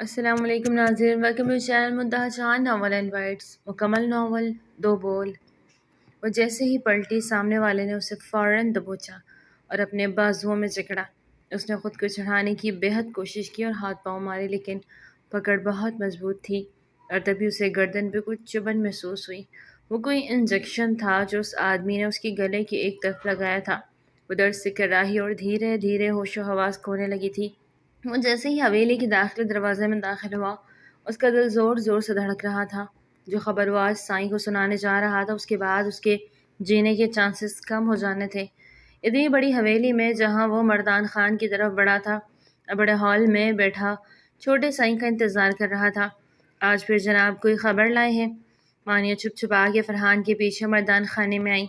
السلام علیکم ناظرین، ویلکم ٹو چینل منتہا جہان ناول اینڈ وائٹس۔ مکمل ناول دو بول۔ وہ جیسے ہی پلٹی، سامنے والے نے اسے فوراً دبوچا اور اپنے بازوؤں میں جکڑا۔ اس نے خود کو چڑھانے کی بے حد کوشش کی اور ہاتھ پاؤں مارے، لیکن پکڑ بہت مضبوط تھی اور تبھی اسے گردن پہ کچھ چبھن محسوس ہوئی۔ وہ کوئی انجیکشن تھا جو اس آدمی نے اس کی گلے کی ایک طرف لگایا تھا۔ وہ درد سے کراہی اور دھیرے دھیرے ہوش و حواس کھونے لگی تھی۔ وہ جیسے ہی حویلی کے داخلی دروازے میں داخل ہوا، اس کا دل زور زور سے دھڑک رہا تھا۔ جو خبر وہ آج سائیں کو سنانے جا رہا تھا، اس کے بعد اس کے جینے کے چانسز کم ہو جانے تھے۔ اتنی بڑی حویلی میں جہاں وہ مردان خان کی طرف بڑھا تھا، بڑے ہال میں بیٹھا چھوٹے سائیں کا انتظار کر رہا تھا۔ آج پھر جناب کوئی خبر لائے ہیں؟ مانیہ چھپ چھپا کے فرحان کے پیچھے مردان خانے میں آئی۔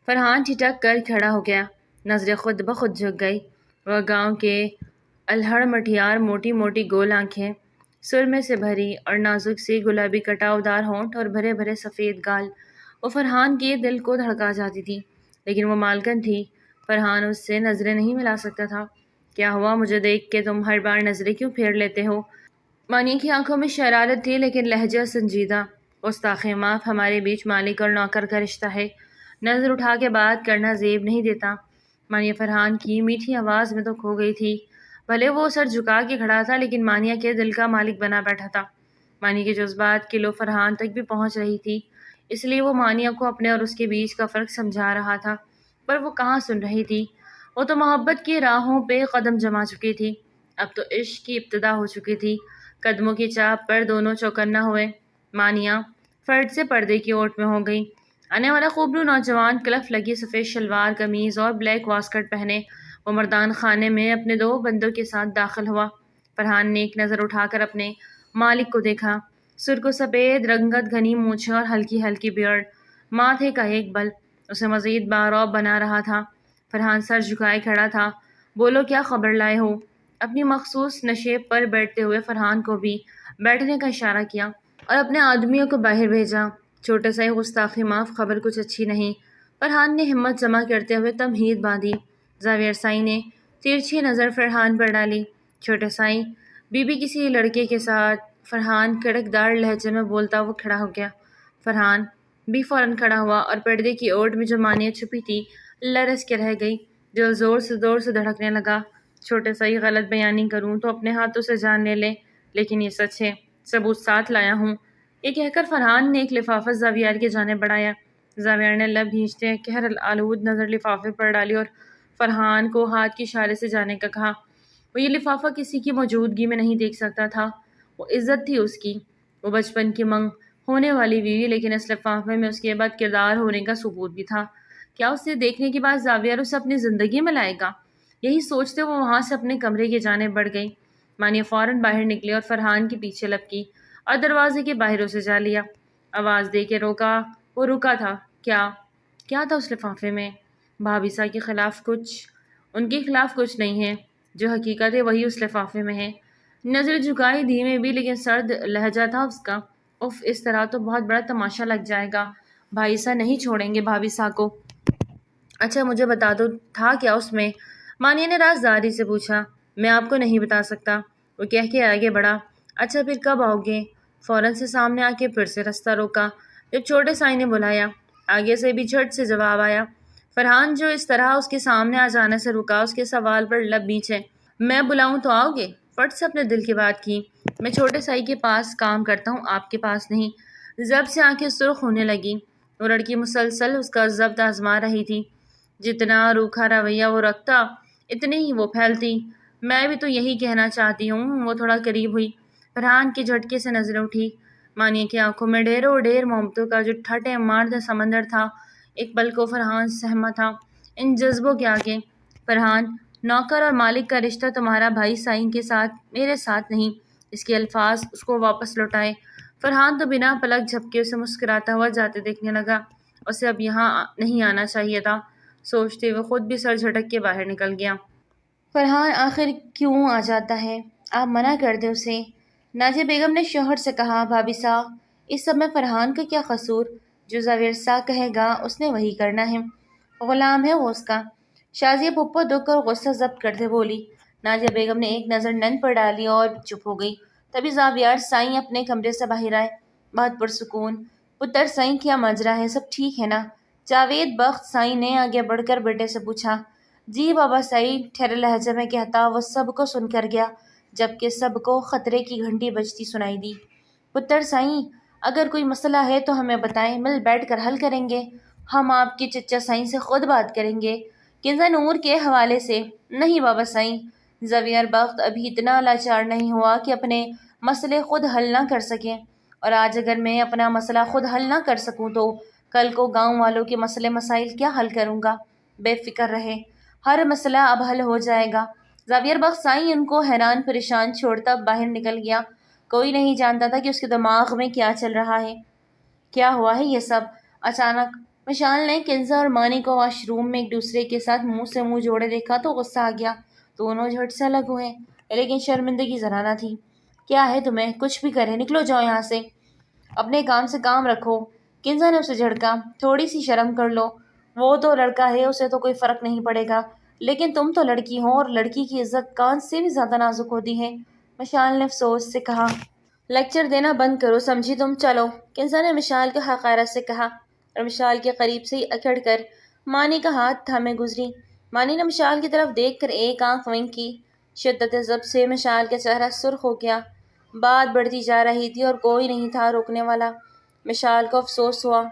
فرحان ٹھٹک کر کھڑا ہو گیا، نظریں خود بخود جھک گئی۔ وہ گاؤں کے الہڑ مٹھیار، موٹی موٹی گول آنکھیں، سرمے سے بھری اور نازک سی گلابی کٹاؤ دار ہونٹ اور بھرے بھرے سفید گال، وہ فرحان کے دل کو دھڑکا جاتی تھی۔ لیکن وہ مالکن تھی، فرحان اس سے نظریں نہیں ملا سکتا تھا۔ کیا ہوا؟ مجھے دیکھ کے تم ہر بار نظریں کیوں پھیر لیتے ہو؟ مانی کی آنکھوں میں شرارت تھی، لیکن لہجہ سنجیدہ۔ گستاخ معاف، ہمارے بیچ مالک اور نوکر کا رشتہ ہے، نظر اٹھا کے بات کرنا زیب نہیں دیتا۔ مانیہ فرحان کی میٹھی آواز میں تو کھو گئی تھی۔ بھلے وہ سر جھکا کے کھڑا تھا، لیکن مانیہ کے دل کا مالک بنا بیٹھا تھا۔ مانیہ کے جذبات کی لو فرحان تک بھی پہنچ رہی تھی، اس لیے وہ مانیہ کو اپنے اور اس کے بیچ کا فرق سمجھا رہا تھا، پر وہ کہاں سن رہی تھی۔ وہ تو محبت کی راہوں پہ قدم جما چکی تھی، اب تو عشق کی ابتدا ہو چکی تھی۔ قدموں کی چاپ پر دونوں چوکنا ہوئے۔ مانیہ فرد سے پردے کی اوٹ میں ہو گئی۔ آنے والا خوبرو نوجوان کلف لگی سفید شلوار قمیض اور بلیک واسکٹ پہنے وہ مردان خانے میں اپنے دو بندوں کے ساتھ داخل ہوا۔ فرحان نے ایک نظر اٹھا کر اپنے مالک کو دیکھا۔ سرخ و سفید رنگت، گھنی مونچھیں اور ہلکی ہلکی بیئرڈ، ماتھے کا ایک بل اسے مزید بارعب بنا رہا تھا۔ فرحان سر جھکائے کھڑا تھا۔ بولو، کیا خبر لائے ہو؟ اپنی مخصوص نشیب پر بیٹھتے ہوئے فرحان کو بھی بیٹھنے کا اشارہ کیا اور اپنے آدمیوں کو باہر بھیجا۔ چھوٹے سائیں، گستاخی معاف، خبر کچھ اچھی نہیں۔ فرحان نے ہمت جمع کرتے ہوئے تمہید باندھی۔ زاویہ سائیں نے ترچھی نظر فرحان پر ڈالی۔ چھوٹے سائیں، بی بی کسی لڑکے کے ساتھ؟ فرحان کڑکدار لہجے میں بولتا وہ کھڑا ہو گیا۔ فرحان بھی فوراً کھڑا ہوا اور پردے کی اوٹ میں جو مانیہ چھپی تھی لرز کے رہ گئی۔ دل زور سے دھڑکنے لگا۔ چھوٹے سائیں، غلط بیانی کروں تو اپنے ہاتھوں سے جان لے لے، لیکن یہ سچ ہے، ثبوت ساتھ لایا ہوں۔ یہ کہہ کر فرحان نے ایک لفافہ زاویار کی جانب بڑھایا۔ زاویار نے لب بھینچتے قہر آلود نظر لفافے پر ڈالی اور فرحان کو ہاتھ کے اشارے سے جانے کا کہا۔ وہ یہ لفافہ کسی کی موجودگی میں نہیں دیکھ سکتا تھا۔ وہ عزت تھی اس کی، وہ بچپن کی منگ ہونے والی بیوی، لیکن اس لفافے میں اس کے بد کردار ہونے کا ثبوت بھی تھا۔ کیا اسے دیکھنے کے بعد زاویار اسے اپنی زندگی میں لائے گا؟ یہی سوچتے وہ وہاں سے اپنے کمرے کی جانب بڑھ گئی۔ مانیہ فوراً باہر نکلی اور فرحان کے پیچھے لپکی اور دروازے کے باہر اسے جا لیا۔ آواز دے کے روکا۔ وہ رکا تھا۔ کیا تھا اس لفافے میں؟ بھابیسا کے خلاف کچھ؟ ان کے خلاف کچھ نہیں ہے، جو حقیقت ہے وہی اس لفافے میں ہے۔ نظر جھکائی، دھیمے بھی لیکن سرد لہجہ تھا اس کا۔ اف، اس طرح تو بہت بڑا تماشا لگ جائے گا۔ بھائیسا نہیں چھوڑیں گے بھابیسا کو۔ اچھا مجھے بتا دو، تھا کیا اس میں؟ مانیہ نے رازداری سے پوچھا۔ میں آپ کو نہیں بتا سکتا، وہ کہہ کے آگے بڑھا۔ اچھا پھر کب آؤ گے؟ فوراً سے سامنے آ کے پھر سے رستہ روکا جب چھوٹے سائیں نے بلایا۔ آگے سے بھی جھٹ سے جواب آیا۔ فرحان جو اس طرح اس کے سامنے آ جانے سے رکا، اس کے سوال پر لب بیچے۔ میں بلاؤں تو آؤ گے؟ فٹ سے اپنے دل کی بات کی۔ میں چھوٹے سائی کے پاس کام کرتا ہوں، آپ کے پاس نہیں۔ ضبط سے آنکھیں سرخ ہونے لگی۔ وہ لڑکی مسلسل اس کا ضبط آزما رہی تھی۔ جتنا روکھا رویہ وہ رکھتا، اتنی ہی وہ پھیلتی۔ میں بھی تو یہی کہنا چاہتی ہوں۔ وہ تھوڑا قریب ہوئی۔ فرحان کے جھٹکے سے نظریں اٹھی۔ مانیہ کی آنکھوں میں ڈھیروں ڈھیر محبتوں کا جو ٹھٹے مارد سمندر تھا۔ ایک پل کو فرحان سہما تھا ان جذبوں کے آگے۔ فرحان، نوکر اور مالک کا رشتہ تمہارا بھائی سائیں کے ساتھ، میرے ساتھ نہیں۔ اس کے الفاظ اس کو واپس لوٹائے۔ فرحان تو بنا پلک جھپکے اسے مسکراتا ہوا جاتے دیکھنے لگا۔ اسے اب یہاں نہیں آنا چاہیے تھا، سوچتے ہوئے خود بھی سر جھٹک کے باہر نکل گیا۔ فرحان آخر کیوں آ جاتا ہے؟ آپ منع کر دیں اسے، نازیہ بیگم نے شوہر سے کہا۔ بھابی صاحب، اس سب میں فرحان کا کیا قصور؟ جو زاویہ صاحب کہے گا اس نے وہی کرنا ہے، غلام ہے وہ اس کا۔ شازیہ پھپھو دکھ اور غصہ ضبط کرتے بولی۔ نازیہ بیگم نے ایک نظر نند پر ڈالی اور چپ ہو گئی۔ تبھی زاویار سائیں اپنے کمرے سے باہر آئے، بہت پرسکون۔ پتر سائیں، کیا ماجرا ہے؟ سب ٹھیک ہے نا؟ جاوید بخت سائیں نے آگے بڑھ کر بیٹے سے پوچھا۔ جی بابا سعید، ٹھہرے لہجے میں کہتا وہ سب کو سن کر گیا، جبکہ سب کو خطرے کی گھنٹی بجتی سنائی دی۔ پتر سائیں، اگر کوئی مسئلہ ہے تو ہمیں بتائیں، مل بیٹھ کر حل کریں گے۔ ہم آپ کے چچا سائیں سے خود بات کریں گے، کنزا نور کے حوالے سے۔ نہیں بابا سائیں، زاویار بخت ابھی اتنا لاچار نہیں ہوا کہ اپنے مسئلے خود حل نہ کر سکیں، اور آج اگر میں اپنا مسئلہ خود حل نہ کر سکوں تو کل کو گاؤں والوں کے مسئلے مسائل کیا حل کروں گا؟ بے فکر رہے، ہر مسئلہ اب حل ہو جائے گا۔ زاویار بخت سائیں ان کو حیران پریشان چھوڑتا باہر نکل گیا۔ کوئی نہیں جانتا تھا کہ اس کے دماغ میں کیا چل رہا ہے، کیا ہوا ہے یہ سب۔ اچانک مشال نے کنزا اور مانی کو واش روم میں ایک دوسرے کے ساتھ منہ سے منہ جوڑے دیکھا تو غصہ آ گیا۔ دونوں جھٹ سے الگ ہوئے، لیکن شرمندگی ذرا نہ تھی۔ کیا ہے تمہیں؟ کچھ بھی کرے، نکلو جاؤ یہاں سے، اپنے کام سے کام رکھو۔ کنزا نے اسے جھڑکا۔ تھوڑی سی شرم کر لو، وہ تو لڑکا ہے، اسے تو کوئی فرق نہیں پڑے گا، لیکن تم تو لڑکی ہو، اور لڑکی کی عزت کان سے بھی زیادہ نازک ہوتی ہے، مشال نے افسوس سے کہا۔ لیکچر دینا بند کرو، سمجھی تم؟ چلو، کنزا نے مشال کو حقارت سے کہا، اور مشال کے قریب سے ہی اکڑ کر مانی کا ہاتھ تھامے گزری۔ مانی نے مشال کی طرف دیکھ کر ایک آنکھ ونک کی۔ شدت ضبط سے مشال کا چہرہ سرخ ہو گیا۔ بات بڑھتی جا رہی تھی اور کوئی نہیں تھا روکنے والا۔ مشال کو افسوس ہوا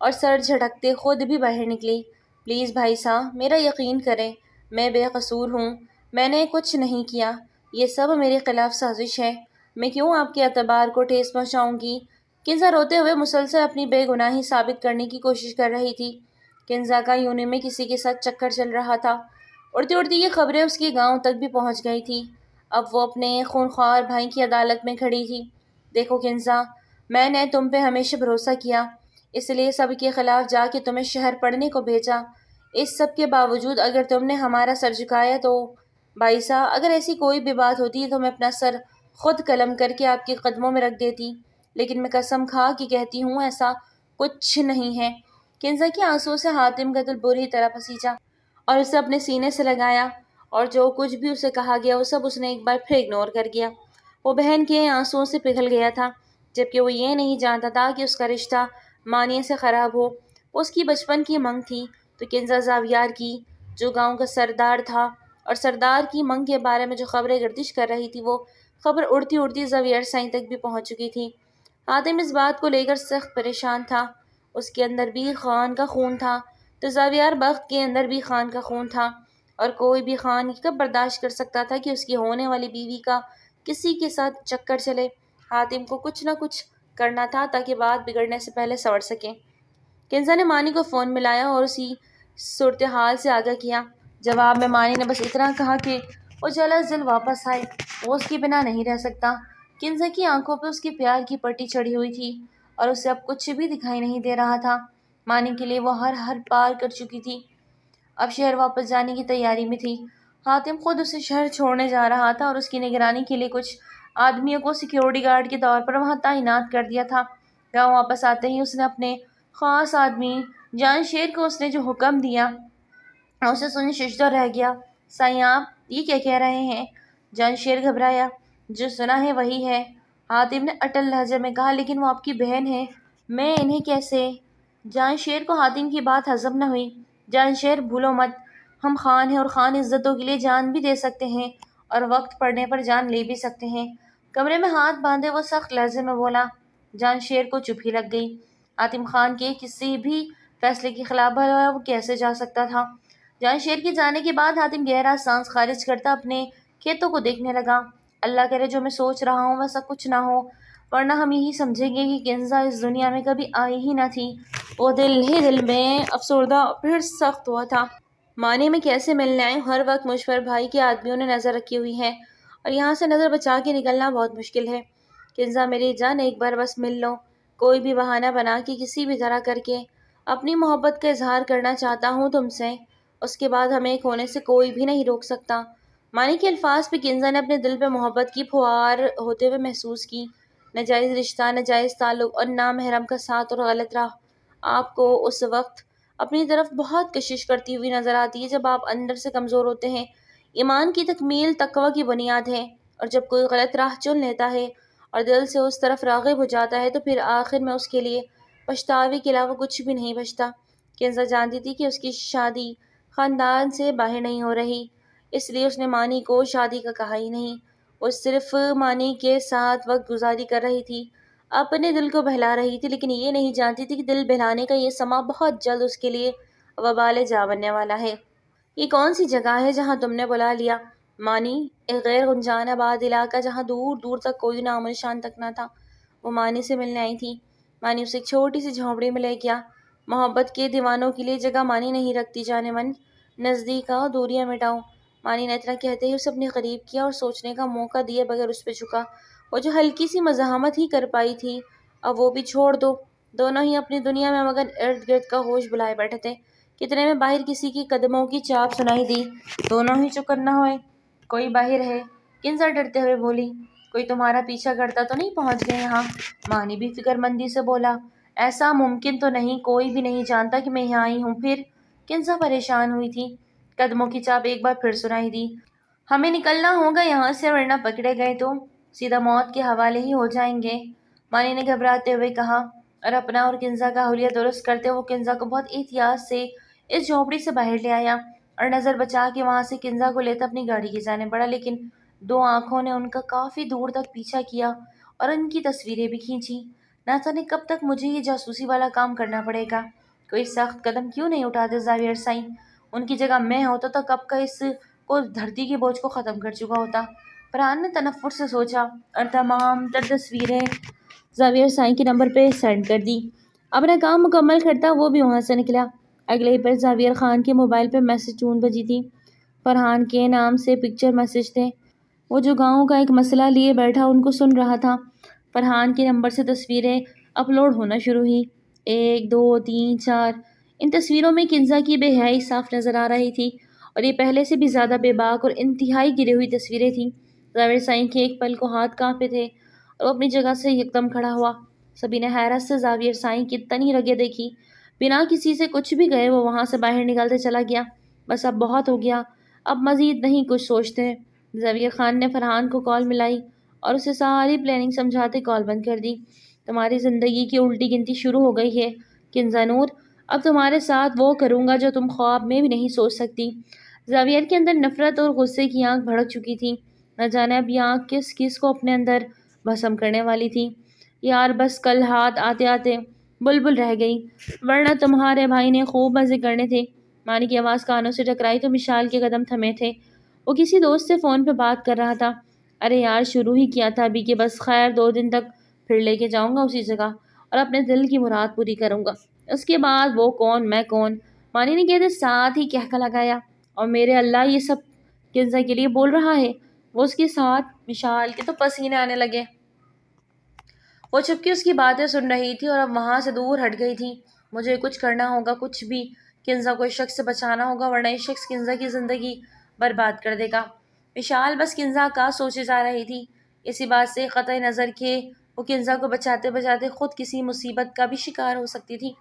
اور سر جھٹکتے خود بھی باہر نکلی۔ پلیز بھائی صاحب، میرا یقین کریں، میں بے قصور ہوں، میں نے کچھ نہیں کیا، یہ سب میرے خلاف سازش ہے، میں کیوں آپ کے اعتبار کو ٹھیس پہنچاؤں گی؟ کنزا روتے ہوئے مسلسل اپنی بے گناہی ثابت کرنے کی کوشش کر رہی تھی۔ کنزا کا یونین میں کسی کے ساتھ چکر چل رہا تھا۔ اڑتی اڑتی یہ خبریں اس کے گاؤں تک بھی پہنچ گئی تھی۔ اب وہ اپنے خونخوار بھائی کی عدالت میں کھڑی تھی۔ دیکھو کنزا، میں نے تم پہ ہمیشہ بھروسہ کیا، اس لیے سب کے خلاف جا کے تمہیں شہر پڑھنے کو بھیجا۔ اس سب کے باوجود اگر تم نے ہمارا سر جھکایا تو بھائی صاحب، اگر ایسی کوئی بھی بات ہوتی تو میں اپنا سر خود قلم کر کے آپ کے قدموں میں رکھ دیتی، لیکن میں قسم کھا کے کہتی ہوں ایسا کچھ نہیں ہے۔ کنزا کے آنسوں سے حاتم کا دل بری طرح پسیجا اور اسے اپنے سینے سے لگایا، اور جو کچھ بھی اسے کہا گیا وہ سب اس نے ایک بار پھر اگنور کر دیا۔ وہ بہن کے آنسوؤں سے پگھل گیا تھا، جبکہ وہ یہ نہیں جانتا تھا کہ اس کا رشتہ مانی سے خراب ہو۔ اس کی بچپن کی منگ تھی تو کنزا زاویار کی، جو گاؤں کا سردار تھا، اور سردار کی منگ کے بارے میں جو خبریں گردش کر رہی تھی وہ خبر اڑتی اڑتی زاویار سائیں تک بھی پہنچ چکی تھی۔ حاتم اس بات کو لے کر سخت پریشان تھا۔ اس کے اندر بھی خان کا خون تھا تو زاویار بخت کے اندر بھی خان کا خون تھا، اور کوئی بھی خان کب برداشت کر سکتا تھا کہ اس کی ہونے والی بیوی کا کسی کے ساتھ چکر چلے۔ حاتم کو کچھ نہ کچھ کرنا تھا تاکہ بات بگڑنے سے پہلے سنور سکے۔ کنزا نے مانی کو فون ملایا اور اسی صورتحال سے آگاہ کیا۔ جواب میں مانی نے بس اتنا کہا کہ وہ جلد ذیل واپس آئے، وہ اس کے بنا نہیں رہ سکتا۔ کنزا کی آنکھوں پہ اس کے پیار کی پٹی چڑھی ہوئی تھی اور اسے اب کچھ بھی دکھائی نہیں دے رہا تھا۔ مانی کے لیے وہ ہر حد پار کر چکی تھی، اب شہر واپس جانے کی تیاری میں تھی۔ حاتم خود اسے شہر چھوڑنے جا رہا تھا اور اس کی نگرانی کے لیے کچھ آدمیوں کو سیکیورٹی گارڈ کے طور پر وہاں تعینات کر دیا تھا۔ گاؤں واپس آتے ہی اس نے اپنے خاص آدمی جان شیر کو اس نے جو حکم دیا اسے سن ششدر رہ گیا۔ سائیں آپ یہ کیا کہہ رہے ہیں؟ جان شیر گھبرایا۔ جو سنا ہے وہی ہے، حاتم نے اٹل لہجے میں کہا، لیکن وہ آپ کی بہن ہے، میں انہیں کیسے؟ جان شیر کو حاتم کی بات ہضم نہ ہوئی۔ جان شیر، بھولو مت، ہم خان ہیں اور خان عزتوں کے لیے جان بھی دے سکتے ہیں اور وقت پڑنے پر جان لے بھی سکتے ہیں۔ کمرے میں ہاتھ باندھے وہ سخت لہجے میں بولا۔ جان شیر کو چپ ہی لگ گئی۔ حاتم خان کے کسی بھی فیصلے کے خلاف بھلا وہ کیسے جا سکتا تھا؟ جان شیر کے جانے کے بعد حاتم گہرا سانس خارج کرتا اپنے کھیتوں کو دیکھنے لگا۔ اللہ کرے جو میں سوچ رہا ہوں ویسا کچھ نہ ہو، ورنہ ہم یہی سمجھیں گے کہ کنزا اس دنیا میں کبھی آئی ہی نہ تھی۔ وہ دل ہی دل میں افسردہ پھر سخت ہوا تھا۔ مانی میں کیسے ملنے آئے؟ ہر وقت مجھ پر بھائی کے آدمیوں نے نظر رکھی ہوئی ہے اور یہاں سے نظر بچا کے نکلنا بہت مشکل ہے۔ کنزا میری جان، ایک بار بس مل لو، کوئی بھی بہانہ بنا کے کسی بھی طرح کر کے اپنی محبت کا اظہار کرنا چاہتا ہوں تم سے، اس کے بعد ہمیں ایک ہونے سے کوئی بھی نہیں روک سکتا۔ مانی کے الفاظ پہ کنزا نے اپنے دل پہ محبت کی پھوار ہوتے ہوئے محسوس کی۔ ناجائز رشتہ، ناجائز تعلق اور نامحرم کا ساتھ اور غلط راہ آپ کو اس وقت اپنی طرف بہت کشش کرتی ہوئی نظر آتی ہے جب آپ اندر سے کمزور ہوتے ہیں۔ ایمان کی تکمیل تقویٰ کی بنیاد ہے، اور جب کوئی غلط راہ چن لیتا ہے اور دل سے اس طرف راغب ہو جاتا ہے تو پھر آخر میں اس کے لیے پچھتاوے کے علاوہ کچھ بھی نہیں بچتا۔ کنزا جانتی تھی کہ اس کی شادی خاندان سے باہر نہیں ہو رہی، اس لیے اس نے مانی کو شادی کا کہا ہی نہیں۔ وہ صرف مانی کے ساتھ وقت گزاری کر رہی تھی، اپنے دل کو بہلا رہی تھی، لیکن یہ نہیں جانتی تھی کہ دل بہلانے کا یہ سما بہت جلد اس کے لیے وبال جا بننے والا ہے۔ یہ کون سی جگہ ہے جہاں تم نے بلا لیا مانی؟ ایک غیر گنجان آباد علاقہ جہاں دور دور تک کوئی نام و نشان تک نہ تھا۔ وہ مانی سے ملنے آئی تھی۔ مانی اسے ایک چھوٹی سی جھونپڑی میں لے گیا۔ محبت کے دیوانوں کے لیے جگہ مانی نہیں رکھتی جانے من، نزدیک آؤ دوریاں مٹاؤ۔ مانی نے اتنا کہتے ہی اسے اپنے قریب کیا اور سوچنے کا موقع دیے بغیر اس پہ جھکا۔ وہ جو ہلکی سی مزاحمت ہی کر پائی تھی اب وہ بھی چھوڑ دو۔ دونوں ہی اپنی دنیا میں مگر ارد گرد کا ہوش بلائے بیٹھے تھے۔ کتنے میں باہر کسی کی قدموں کی چاپ سنائی دی۔ دونوں ہی چکر نہ ہوئے۔ کوئی باہر ہے؟ کنزا ڈرتے ہوئے بولی۔ کوئی تمہارا پیچھا کرتا تو نہیں پہنچ گئے یہاں؟ مانی بھی فکر مندی سے بولا۔ ایسا ممکن تو نہیں، کوئی بھی نہیں جانتا کہ میں یہاں آئی ہوں۔ پھر کنزا پریشان ہوئی تھی۔ قدموں کی چاپ ایک بار پھر سنائی دی۔ ہمیں نکلنا ہوگا یہاں سے ورنہ پکڑے گئے تو سیدھا موت کے حوالے ہی ہو جائیں گے، مانی نے گھبراتے ہوئے کہا۔ اور اپنا اور کنزا کا حلیہ درست کرتے وہ کنزا کو بہت احتیاط سے اس جھونپڑی سے باہر لے آیا اور نظر بچا کے وہاں سے کنزا کو لیتا اپنی گاڑی کی جانب بڑھا، لیکن دو آنکھوں نے ان کا کافی دور تک پیچھا کیا اور ان کی تصویریں بھی کھینچی۔ نہ جانے کب تک مجھے یہ جاسوسی والا کام کرنا پڑے گا۔ کوئی سخت قدم کیوں نہیں اٹھاتے زاویئر سائیں؟ ان کی جگہ میں ہوتا تو کب کا اس کو دھرتی کے بوجھ کو ختم کر چکا ہوتا۔ فرحان نے تنفر سے سوچا اور تمام تر تصویریں زاویئر سائیں کے نمبر پہ سینڈ کر دی۔ اپنا کام مکمل کرتا وہ بھی وہاں سے نکلا۔ اگلے ہی پر زاویئر خان کے موبائل پہ میسج ٹون بجی تھی۔ فرحان کے نام سے پکچر میسج تھے۔ وہ جو گاؤں کا ایک مسئلہ لیے بیٹھا ان کو سن رہا تھا۔ فرحان کے نمبر سے تصویریں اپلوڈ ہونا شروع ہوئی۔ 1 2 3 4۔ ان تصویروں میں کنزا کی بے حیائی صاف نظر آ رہی تھی اور یہ پہلے سے بھی زیادہ بے باک اور انتہائی گری ہوئی تصویریں تھیں۔ زاویئر سائیں کے ایک پل کو ہاتھ کانپے تھے اور وہ اپنی جگہ سے یکدم کھڑا ہوا۔ سبھی نے حیرت سے زاویئر سائیں کی تنی رگیں دیکھی۔ بنا کسی سے کچھ بھی کہے وہ وہاں سے باہر نکلتے چلا گیا۔ بس اب بہت ہو گیا، اب مزید نہیں کچھ سوچتے۔ زاویئر خان نے فرحان کو کال ملائی اور اسے ساری پلاننگ سمجھاتے کال بند کر دی۔ تمہاری زندگی کی الٹی گنتی شروع ہو گئی ہے کنزا نور، اب تمہارے ساتھ وہ کروں گا جو تم خواب میں بھی نہیں سوچ سکتی۔ زاویئر کے اندر نفرت اور غصے کی آنکھ بھڑک چکی تھی۔ نہ جانے اب یہ آنکھ کس کس کو اپنے اندر بھسم کرنے والی تھی۔ یار بس کل ہاتھ آتے آتے بلبل رہ گئی، ورنہ تمہارے بھائی نے خوب مزے کرنے تھے۔ مانی کی آواز کانوں سے ٹکرائی تو مشال کے قدم تھمے تھے۔ وہ کسی دوست سے فون پہ بات کر رہا تھا۔ ارے یار شروع ہی کیا تھا ابھی کہ بس خیر 2 دن تک پھر لے کے جاؤں گا اسی جگہ اور اپنے دل کی مراد پوری کروں گا، اس کے بعد وہ کون میں کون۔ مانی نے کہتے ساتھ ہی کہکا لگایا۔ اور میرے اللہ یہ سب کنزا کے لیے بول رہا ہے؟ وہ اس کے ساتھ مشال کے تو پسینے آنے لگے۔ وہ چھپ کے اس کی باتیں سن رہی تھی اور اب وہاں سے دور ہٹ گئی تھی۔ مجھے کچھ کرنا ہوگا، کچھ بھی، کنزا کو اس شخص سے بچانا ہوگا ورنہ یہ شخص کنزا کی زندگی برباد کر دے گا۔ مشال بس کنزا کا سوچے جا رہی تھی، اسی بات سے قطع نظر کہ وہ کنزا کو بچاتے بچاتے خود کسی مصیبت کا بھی شکار ہو سکتی تھی۔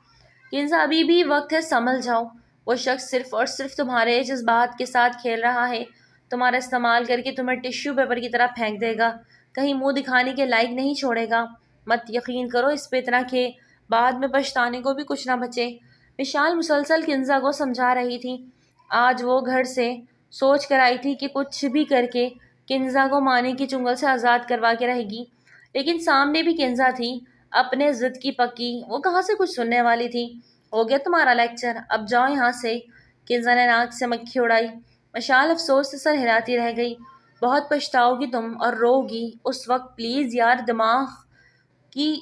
کنزا ابھی بھی وقت ہے، سنبھل جاؤ۔ وہ شخص صرف اور صرف تمہارے جذبات کے ساتھ کھیل رہا ہے، تمہارا استعمال کر کے تمہیں ٹشو پیپر کی طرح پھینک دے گا، کہیں منہ دکھانے کے لائق نہیں چھوڑے گا۔ مت یقین کرو اس پہ اتنا کہ بعد میں پچھتانے کو بھی کچھ نہ بچے۔ مشال مسلسل کنزا کو سمجھا رہی تھی۔ آج وہ گھر سے سوچ کر آئی تھی کہ کچھ بھی کر کے کنزا کو مانی کی چنگل سے آزاد کروا کے رہے گی، لیکن سامنے بھی کنزا تھی اپنے ضد کی پکی، وہ کہاں سے کچھ سننے والی تھی۔ ہو گیا تمہارا لیکچر، اب جاؤ یہاں سے۔ کنزا نے ناک سے مکھی اڑائی۔ مشال افسوس سے سر ہلاتی رہ گئی۔ بہت پچھتاؤ گی تم اور رو گی اس وقت، پلیز یار دماغ کی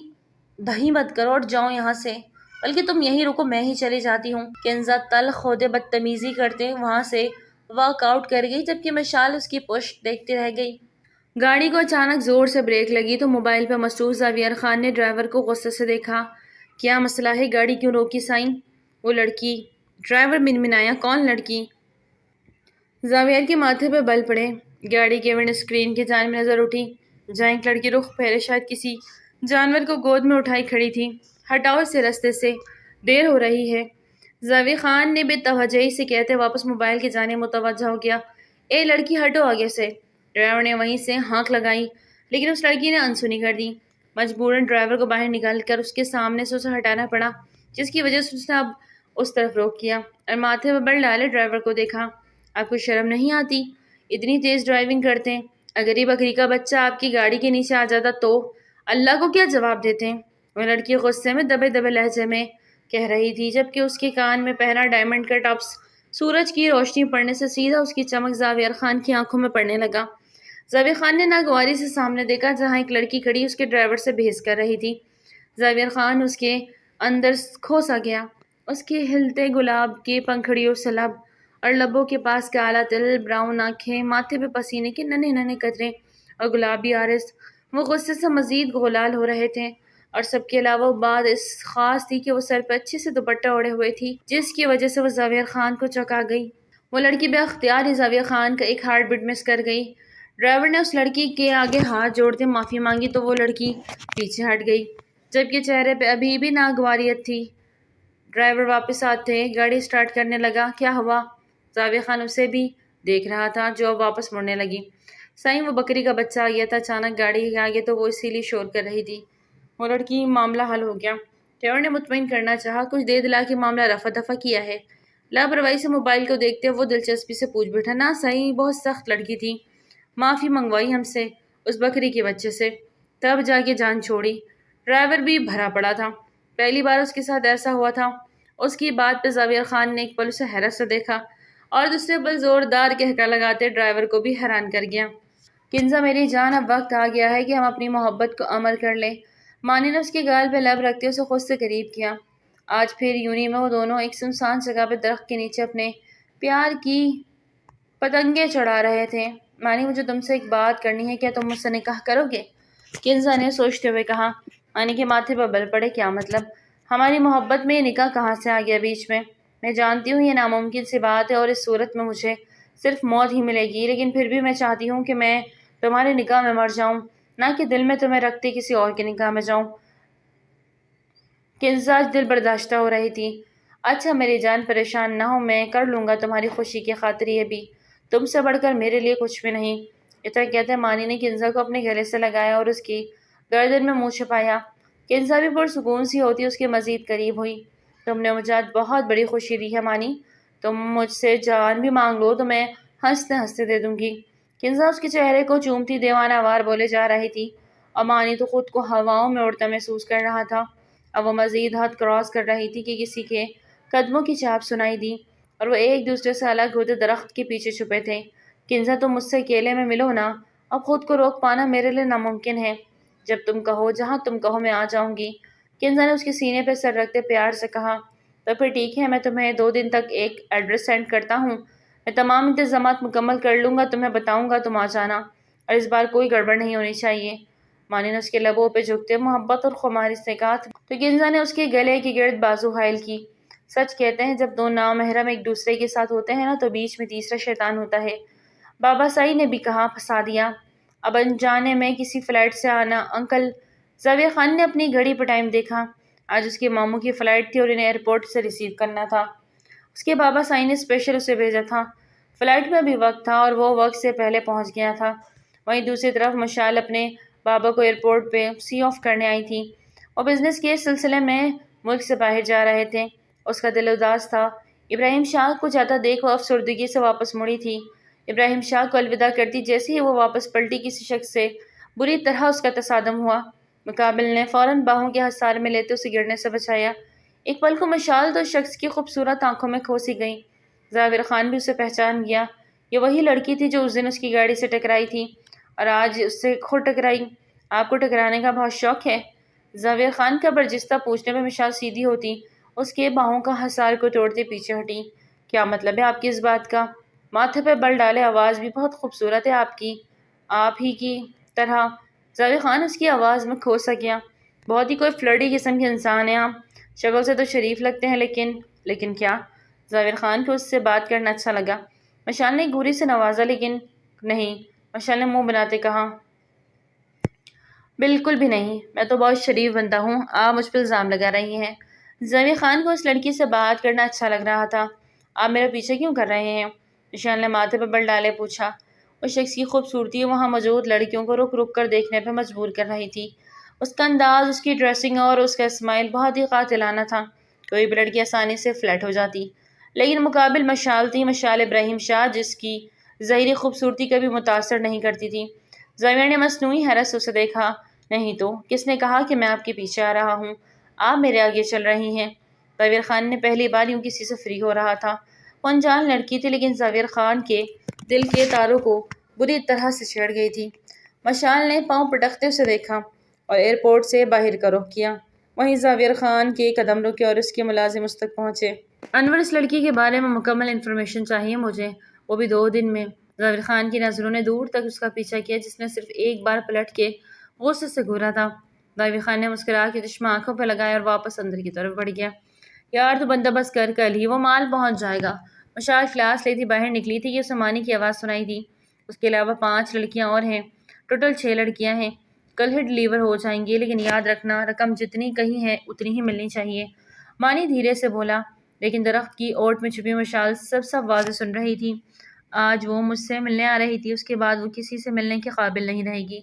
دہی مت کرو اور جاؤ یہاں سے، بلکہ تم یہیں رکو میں ہی چلی جاتی ہوں۔ کنزا تلخ ہودے بدتمیزی کرتے وہاں سے واک آؤٹ کر گئی جبکہ مشال اس کی پشت دیکھتی رہ گئی۔ گاڑی کو اچانک زور سے بریک لگی تو موبائل پہ مصروف زاویئر خان نے ڈرائیور کو غصے سے دیکھا۔ کیا مسئلہ ہے؟ گاڑی کیوں روکی سائیں؟ وہ لڑکی، ڈرائیور منمنایا۔ کون لڑکی؟ زاویئر کے ماتھے پہ بل پڑے۔ گاڑی کے ونڈ اسکرین کی جانب نظر اٹھی جہاں ایک لڑکی رخ پھیرے شاید کسی جانور کو گود میں اٹھائی کھڑی تھی۔ ہٹاؤ اسے رستے سے، دیر ہو رہی ہے، زاویئر خان نے بے توجہی سے کہتے واپس موبائل کی جانب متوجہ ہو گیا۔ اے لڑکی ہٹو آگے سے۔ ڈرائیور نے وہیں سے ہانک لگائی۔ لیکن اس لڑکی نے انسنی کر دی۔ مجبوراً ڈرائیور کو باہر نکال کر اس کے سامنے سے اسے ہٹانا پڑا، جس کی وجہ سے اس نے اب اس طرف روک کیا اور ماتھے پر بل ڈالے ڈرائیور کو دیکھا۔ آپ کو شرم نہیں آتی؟ اتنی تیز ڈرائیونگ کرتے ہیں، اگر یہ بکری کا بچہ آپ کی گاڑی کے نیچے آ جاتا تو اللہ کو کیا جواب دیتے ہیں؟ وہ لڑکی غصے میں دبے دبے لہجے میں کہہ رہی تھی، جبکہ اس کے کان میں پہنا ڈائمنڈ کا ٹاپس سورج کی روشنی پڑنے سے سیدھا اس کی چمک زاویہ خان کی آنکھوں میں پڑنے لگا۔ زاویہ خان نے ناگواری سے سامنے دیکھا جہاں ایک لڑکی کھڑی اس کے ڈرائیور سے بحث کر رہی تھی۔ زاویہ خان اس کے اندر کھو سا گیا۔ اس کے ہلتے گلاب کے پنکھڑیوں سے لب اور لبوں کے پاس کالا تل، براؤن آنکھیں، ماتھے پہ پسینے کے ننھے ننھے قطرے اور گلابی آرس۔ وہ غصے سے مزید گولال ہو رہے تھے، اور سب کے علاوہ بات اس خاص تھی کہ وہ سر پہ اچھے سے دوپٹہ اوڑھے ہوئے تھی، جس کی وجہ سے وہ زاویہ خان کو چونکا گئی۔ وہ لڑکی بے اختیار ہی زاویہ خان کا ایک ہارٹ بیٹ مس کر گئی۔ ڈرائیور نے اس لڑکی کے آگے ہاتھ جوڑتے معافی مانگی تو وہ لڑکی پیچھے ہٹ گئی، جبکہ چہرے پہ ابھی بھی ناگواریت تھی۔ ڈرائیور واپس آتے گاڑی سٹارٹ کرنے لگا۔ کیا ہوا؟ زاویہ خان اسے بھی دیکھ رہا تھا جو اب واپس مڑنے لگی۔ سائیں وہ بکری کا بچہ آ گیا تھا اچانک گاڑی کے آگے، تو وہ اسی لیے شور کر رہی تھی۔ وہ لڑکی معاملہ حل ہو گیا۔ ڈرائیور نے مطمئن کرنا چاہا، کچھ دیر دلا کے معاملہ رفع دفع کیا ہے۔ لاپرواہی سے موبائل کو دیکھتے وہ دلچسپی سے پوچھ بیٹھا، نہ سائیں بہت سخت لڑکی تھی، معافی منگوائی ہم سے، اس بکری کے بچے سے، تب جا کے جان چھوڑی۔ ڈرائیور بھی بھرا پڑا تھا، پہلی بار اس کے ساتھ ایسا ہوا تھا۔ اس کی بات پہ زاویہ خان نے ایک پل اسے حیرت سے دیکھا اور دوسرے پل زوردار کہکا لگاتے ڈرائیور کو بھی حیران کر گیا۔ کنزا میری جان، اب وقت آ گیا ہے کہ ہم اپنی محبت کو عمل کر لیں۔ مانی نے اس کے گال پہ لب رکھتے اسے خود سے قریب کیا۔ آج پھر یونی میں وہ دونوں ایک سنسان جگہ پہ درخت کے نیچے اپنے پیار کی پتنگیں چڑھا رہے تھے۔ مانی مجھے تم سے ایک بات کرنی ہے، کیا تم مجھ سے نکاح کرو گے؟ کنزا نے سوچتے ہوئے کہا۔ مانی کے ماتھے پر بل پڑے، کیا مطلب؟ ہماری محبت میں یہ نکاح کہاں سے آ گیا بیچ میں؟ میں جانتی ہوں یہ ناممکن سی بات ہے اور اس صورت میں مجھے صرف موت ہی ملے گی، لیکن پھر بھی میں چاہتی ہوں کہ میں تمہارے نکاح میں مر جاؤں، نہ کہ دل میں تمہیں رکھتے کسی اور کے نکاح میں جاؤں۔ کنزا دل برداشتہ ہو رہی تھی۔ اچھا میری جان، پریشان نہ ہو، میں کر لوں گا تمہاری خوشی کی خاطر، یہ بھی تم سے بڑھ کر میرے لیے کچھ بھی نہیں۔ اتنا کہتے مانی نے کنزا کو اپنے گلے سے لگایا اور اس کی گردن میں منہ چھپایا۔ کنزا بھی پرسکون سی ہوتی اس کے مزید قریب ہوئی۔ تم نے مجھے آج بہت بڑی خوشی دی ہے مانی، تم مجھ سے جان بھی مانگ لو تو میں ہنستے ہنستے دے دوں گی۔ کنزا اس کے چہرے کو چومتی دیوانہ وار بولے جا رہی تھی، اور مانی تو خود کو ہواؤں میں اڑتا محسوس کر رہا تھا۔ اب وہ مزید حد کراس کر رہی تھی کہ کسی کے قدموں کی چاپ سنائی دی اور وہ ایک دوسرے سے الگ ہوتے درخت کے پیچھے چھپے تھے۔ کنزا تم مجھ سے اکیلے میں ملو نا، اب خود کو روک پانا میرے لیے ناممکن ہے۔ جب تم کہو، جہاں تم کہو میں آ جاؤں گی۔ کنزا نے اس کے سینے پہ سر رکھتے پیار سے کہا۔ تو پھر ٹھیک ہے، میں تمہیں 2 دن تک ایک ایڈریس سینڈ کرتا ہوں، میں تمام انتظامات مکمل کر لوں گا، تمہیں بتاؤں گا، تم آ جانا، اور اس بار کوئی گڑبڑ نہیں ہونی چاہیے۔ مانی نے اس کے لبوں پہ جھکتے محبت اور خماری سے کہا تو کنزا نے اس کے گلے کے گرد بازو حائل کی۔ سچ کہتے ہیں جب 2 نامحرم ایک دوسرے کے ساتھ ہوتے ہیں نا تو بیچ میں تیسرا شیطان ہوتا ہے۔ بابا سائی نے بھی کہا، پھنسا دیا۔ اب انجانے میں کسی فلائٹ سے آنا انکل۔ زاویہ خان نے اپنی گھڑی پہ ٹائم دیکھا۔ آج اس کے ماموں کی فلائٹ تھی اور انہیں ایئرپورٹ سے ریسیو کرنا تھا۔ اس کے بابا سائی نے اسپیشل اسے بھیجا تھا۔ فلائٹ میں بھی وقت تھا اور وہ وقت سے پہلے پہنچ گیا تھا۔ وہیں دوسری طرف مشال اپنے بابا کو ایئرپورٹ پہ سی آف کرنے آئی تھی۔ وہ بزنس کے سلسلے میں ملک سے باہر جا رہے تھے۔ اس کا دل اداس تھا۔ ابراہیم شاہ کو جاتا دیکھ وہ افسردگی سے واپس مڑی تھی۔ ابراہیم شاہ کو الوداع کرتی جیسے ہی وہ واپس پلٹی، کسی شخص سے بری طرح اس کا تصادم ہوا۔ مقابل نے فوراً باہوں کے حصار میں لیتے اسے گرنے سے بچایا۔ ایک پل کو مشال تو اس شخص کی خوبصورت آنکھوں میں کھو سی گئی۔ زاویہ خان بھی اسے پہچان گیا۔ یہ وہی لڑکی تھی جو اس دن اس کی گاڑی سے ٹکرائی تھی اور آج اس سے خود ٹکرائی۔ آپ کو ٹکرانے کا بہت شوق ہے؟ زاویہ خان کا برجستہ پوچھنے پہ مشال سیدھی ہوتی اس کے باہوں کا حصار کو توڑتے پیچھے ہٹی۔ کیا مطلب ہے آپ کی اس بات کا؟ ماتھے پہ بل ڈالے، آواز بھی بہت خوبصورت ہے آپ کی، آپ ہی کی طرح۔ زاویہ خان اس کی آواز میں کھو سا گیا۔ بہت ہی کوئی فلرٹی قسم کے انسان ہیں آپ، شکل سے تو شریف لگتے ہیں، لیکن کیا؟ زاویہ خان کو اس سے بات کرنا اچھا لگا۔ مشال نے گوری سے نوازا، لیکن نہیں۔ مشال نے منہ بناتے کہا، بالکل بھی نہیں، میں تو بہت شریف بندہ ہوں، آپ مجھ پہ الزام لگا رہی ہیں۔ زاویہ خان کو اس لڑکی سے بات کرنا اچھا لگ رہا تھا۔ آپ میرا پیچھے کیوں کر رہے ہیں؟ مشال نے ماتھے پہ بل ڈالے پوچھا۔ اس شخص کی خوبصورتی وہاں موجود لڑکیوں کو رک رک کر دیکھنے پہ مجبور کر رہی تھی۔ اس کا انداز، اس کی ڈریسنگ اور اس کا اسمائل بہت ہی قاتلانہ تھا۔ کوئی بھی لڑکی آسانی سے فلیٹ ہو جاتی، لیکن مقابل مشال تھی، مشال ابراہیم شاہ، جس کی ظاہری خوبصورتی کبھی متاثر نہیں کرتی تھی۔ زاویہ نے مصنوعی حیرت سے اسے دیکھا۔ نہیں تو کس نے کہا کہ میں آپ کے پیچھے آ رہا ہوں؟ آپ میرے آگے چل رہی ہیں۔ زاویہ خان نے پہلی بار یوں کسی سے فری ہو رہا تھا۔ وہ انجان لڑکی تھی، لیکن زاویہ خان کے دل کے تاروں کو بری طرح سے چھیڑ گئی تھی۔ مشال نے پاؤں پٹکتے اسے دیکھا اور ایئرپورٹ سے باہر کا رخ کیا۔ وہیں زاویہ خان کے قدم رکے اور اس کے ملازم اس تک پہنچے۔ انور، اس لڑکی کے بارے میں مکمل انفارمیشن چاہیے مجھے، وہ بھی 2 دن میں۔ زاویہ خان کی نظروں نے دور تک اس کا پیچھا کیا، جس نے صرف ایک بار پلٹ کے غصے سے گھورا تھا۔ زاویہ خان نے مسکرا کے چشمہ آنکھوں پہ لگایا اور واپس اندر کی طرف بڑھ گیا۔ یار تو بندوبست کر، کل ہی وہ مال پہنچ جائے گا۔ مشال کلاس لیتی باہر نکلی تھی کہ اسے مانی کی آواز سنائی دی۔ اس کے علاوہ 5 لڑکیاں اور ہیں، ٹوٹل 6 لڑکیاں ہیں۔ کل ہی ڈلیور ہو جائیں گی، لیکن یاد رکھنا رقم جتنی کہی ہے اتنی ہی ملنی چاہیے۔ مانی دھیرے سے بولا، لیکن درخت کی اوٹ میں چھپی مشال سب واضح سن رہی تھی۔ آج وہ مجھ سے ملنے آ رہی تھی، اس کے بعد وہ کسی سے ملنے کے قابل نہیں رہے گی۔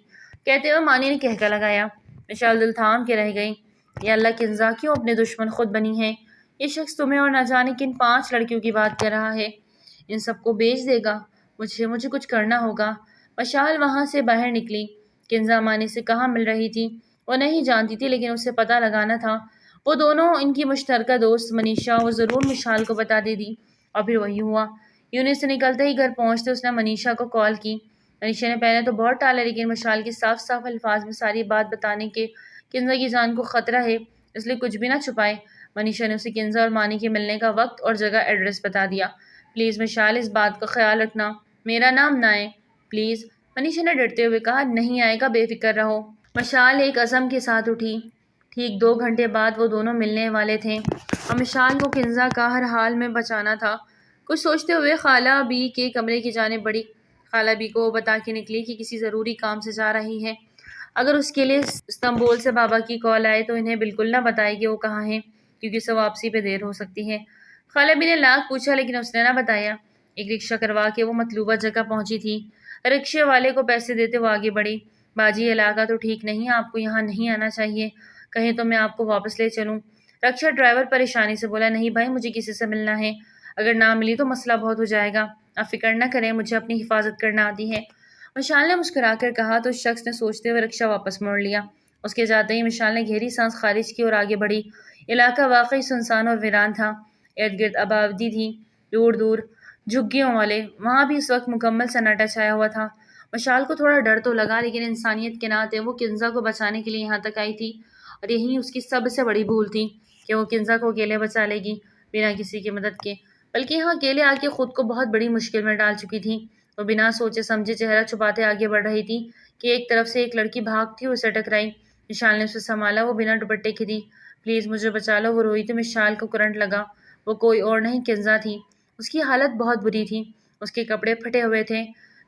کہتے ہوئے مانی نے کہکا لگایا۔ مشال دل تھام کے رہ گئی۔ یا اللہ کنزا، کیوں اپنے دشمن خود بنی ہے؟ یہ شخص تمہیں اور نہ جانے کن 5 لڑکیوں کی بات کر رہا ہے۔ ان سب کو بیچ دے گا۔ مجھے کچھ کرنا ہوگا۔ مشال وہاں سے باہر نکلی۔ کنزا مانی سے کہاں مل رہی تھی وہ نہیں جانتی تھی، لیکن اسے پتہ لگانا تھا۔ وہ دونوں ان کی مشترکہ دوست منیشا، وہ ضرور مشال کو بتا دے دی۔ اور پھر وہی ہوا۔ یونی سے نکلتے ہی گھر پہنچتے اس نے منیشا کو کال کی۔ منیشا نے پہلے تو بہت ٹالا، لیکن مشال کے صاف صاف الفاظ میں ساری بات بتانے کے کنزا کی جان کو خطرہ ہے، اس لیے کچھ بھی نہ چھپائے۔ منیشا نے اسے کنزا اور مانی کے ملنے کا وقت اور جگہ ایڈریس بتا دیا۔ پلیز مشال، اس بات کا خیال رکھنا، میرا نام نہ آئے پلیز۔ منیشا نے ڈرتے ہوئے کہا، نہیں آئے گا، بے فکر رہو۔ مشال ایک عزم کے ساتھ اٹھی۔ ٹھیک 2 گھنٹے بعد وہ دونوں ملنے والے تھے اور مشال کو کنزا کا ہر حال میں بچانا تھا۔ کچھ سوچتے ہوئے خالہ بی کے کمرے کی جانب بڑھی۔ خالہ بی کو وہ بتا کے نکلی کہ کسی ضروری کام سے جا رہی ہے۔ اگر اس کے لیے استنبول سے بابا کی کال آئے تو انہیں بالکل نہ بتائے کہ وہ کہاں ہیں، کیونکہ اسے واپسی پہ دیر ہو سکتی ہے۔ خالہ بی نے لاکھ پوچھا، لیکن اس نے نہ بتایا۔ ایک رکشہ کروا کے وہ مطلوبہ جگہ پہنچی تھی۔ رکشے والے کو پیسے دیتے وہ آگے بڑھی۔ باجی، یہ علاقہ تو ٹھیک نہیں، آپ کو یہاں نہیں آنا چاہیے، کہیں تو میں آپ کو واپس لے چلوں۔ رکشہ ڈرائیور پریشانی سے بولا، نہیں بھائی، مجھے کسی سے ملنا ہے، اگر نہ ملی تو مسئلہ بہت ہو جائے گا۔ آپ فکر نہ کریں، مجھے اپنی حفاظت کرنا آتی ہے۔ مشال نے مسکرا کر کہا تو اس شخص نے سوچتے ہوئے رکشہ واپس موڑ لیا۔ اس کے جاتے ہی مشال نے گہری سانس خارج کی اور آگے بڑھی۔ علاقہ واقعی سنسان اور ویران تھا۔ ارد گرد آبادی تھی، دور دور جھگیوں والے۔ وہاں بھی اس وقت مکمل سناٹا چھایا ہوا تھا۔ مشال کو تھوڑا ڈر تو لگا، لیکن انسانیت کے ناطے وہ کنزا کو بچانے کے لیے یہاں تک آئی تھی، اور یہی اس کی سب سے بڑی بھول تھی کہ وہ کنزا کو اکیلے بچا لے گی بنا کسی کی مدد کے، بلکہ یہاں اکیلے آ کے خود کو بہت بڑی مشکل میں ڈال چکی تھی۔ وہ بنا سوچے سمجھے چہرہ چھپاتے آگے بڑھ رہی تھی کہ ایک طرف سے ایک لڑکی بھاگتی ہوئی اسے ٹکرائی۔ مشال نے اسے سنبھالا، وہ بنا دوپٹے کی تھی۔ پلیز مجھے بچا لو، وہ روئی تو مشال کو کرنٹ لگا۔ وہ کوئی اور نہیں، کنزا تھی۔ اس کی حالت بہت بری تھی، اس کے کپڑے پھٹے ہوئے تھے،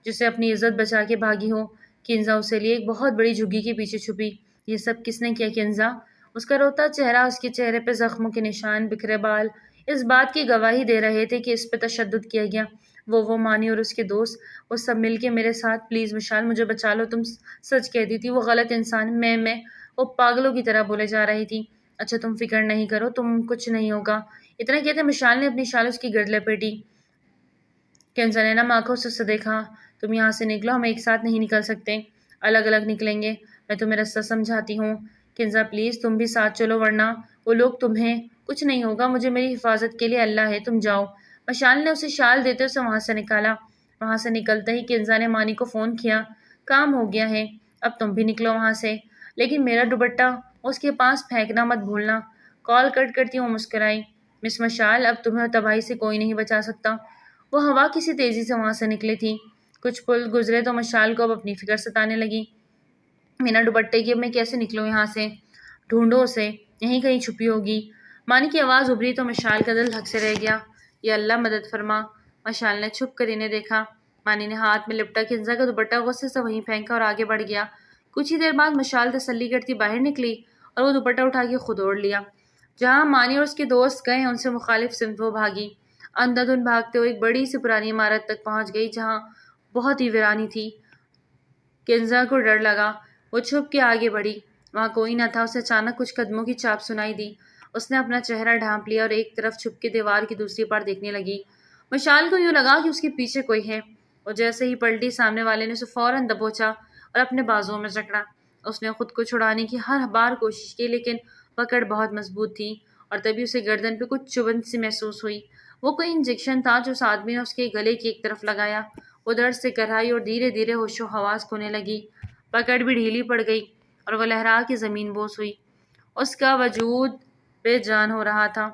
جسے اپنی عزت بچا کے بھاگی ہو۔ کنزا اسے لیے ایک بہت بڑی جھگی کے پیچھے چھپی۔ یہ سب کس نے کیا کنزا؟ اس کا روتا چہرہ، اس کے چہرے پہ زخموں کے نشان، بکھرے بال اس بات کی گواہی دے رہے تھے کہ اس پہ تشدد کیا گیا۔ وہ مانی اور اس کے دوست، وہ سب مل کے میرے ساتھ۔ پلیز مشال، مجھے بچا لو، تم سچ کہتی تھی، وہ غلط انسان میں وہ پاگلوں کی طرح بولے جا رہی تھی۔ اچھا تم فکر نہیں کرو، تم کچھ نہیں ہوگا۔ اتنا کہتے مشال نے اپنی شال اس کی گرد لپیٹی۔ کنزا نے نم آنکھوں سے اسے دیکھا۔ تم یہاں سے نکلو، ہم ایک ساتھ نہیں نکل سکتے، الگ الگ نکلیں گے، میں تمہیں راستہ سمجھاتی ہوں۔ کنزا پلیز تم بھی ساتھ چلو، ورنہ وہ لوگ تمہیں کچھ نہیں ہوگا، مجھے میری حفاظت کے لیے اللہ ہے، تم جاؤ۔ مشال نے اسے شال دیتے اسے وہاں سے نکالا۔ وہاں سے نکلتے ہی کنزا نے مانی کو فون کیا، کام ہو گیا ہے، اب تم بھی نکلو وہاں سے، لیکن میرا دوپٹہ اس کے پاس پھینکنا مت بھولنا۔ کال کٹ کرتی وہ مسکرائی، مس مشال، اب تمہیں تباہی سے کوئی نہیں بچا سکتا۔ وہ ہوا کسی تیزی سے وہاں سے نکلی تھی۔ کچھ پل گزرے تو مشال کو اب اپنی فکر ستانے لگی۔ بنا دوپٹے کی اب میں کیسے نکلوں یہاں سے؟ ڈھونڈو اسے، یہیں کہیں چھپی ہوگی۔ مانی کی آواز ابھری تو مشال کا دل دھک سے رہ گیا۔ یا اللہ مدد فرما۔ مشال نے چھپ کر انہیں دیکھا۔ مانی نے ہاتھ میں لپٹا کنزا کا دوپٹہ غصے سے وہیں پھینکا اور آگے بڑھ گیا۔ کچھ ہی دیر بعد مشال تسلی کرتی باہر نکلی اور وہ دوپٹہ اٹھا کے خود اوڑھ لیا۔ جہاں مانی اور اس کے دوست گئے ان سے مخالف سمت وہ بھاگی۔ اندھا دھند بھاگتے ہوئے ایک بڑی سی پرانی عمارت تک پہنچ گئی، جہاں بہت ہی ویرانی تھی۔ کنزا کو ڈر لگا، وہ چھپ کے آگے بڑھی، وہاں کوئی نہ تھا۔ اسے اچانک کچھ قدموں کی چاپ سنائی دی، اس نے اپنا چہرہ ڈھانپ لیا اور ایک طرف چھپ کے دیوار کی دوسری پار دیکھنے لگی۔ مشال کو یوں لگا کہ اس کے پیچھے کوئی ہے، اور جیسے ہی پلٹی سامنے والے نے اسے فوراً دبوچا اور اپنے بازوؤں میں جکڑا۔ اس نے خود کو چھڑانے کی ہر بار کوشش کی، لیکن پکڑ بہت مضبوط تھی، اور تبھی اسے گردن پہ کچھ چبھن سی محسوس ہوئی۔ وہ کوئی انجیکشن تھا جو اس آدمی نے اس کے گلے کی ایک طرف لگایا۔ وہ درد سے کرہائی اور دھیرے دھیرے ہوش و حواس کھونے لگی۔ پکڑ بھی ڈھیلی پڑ گئی اور وہ لہرا کے زمین بوس ہوئی۔ اس کا وجود بے جان ہو رہا تھا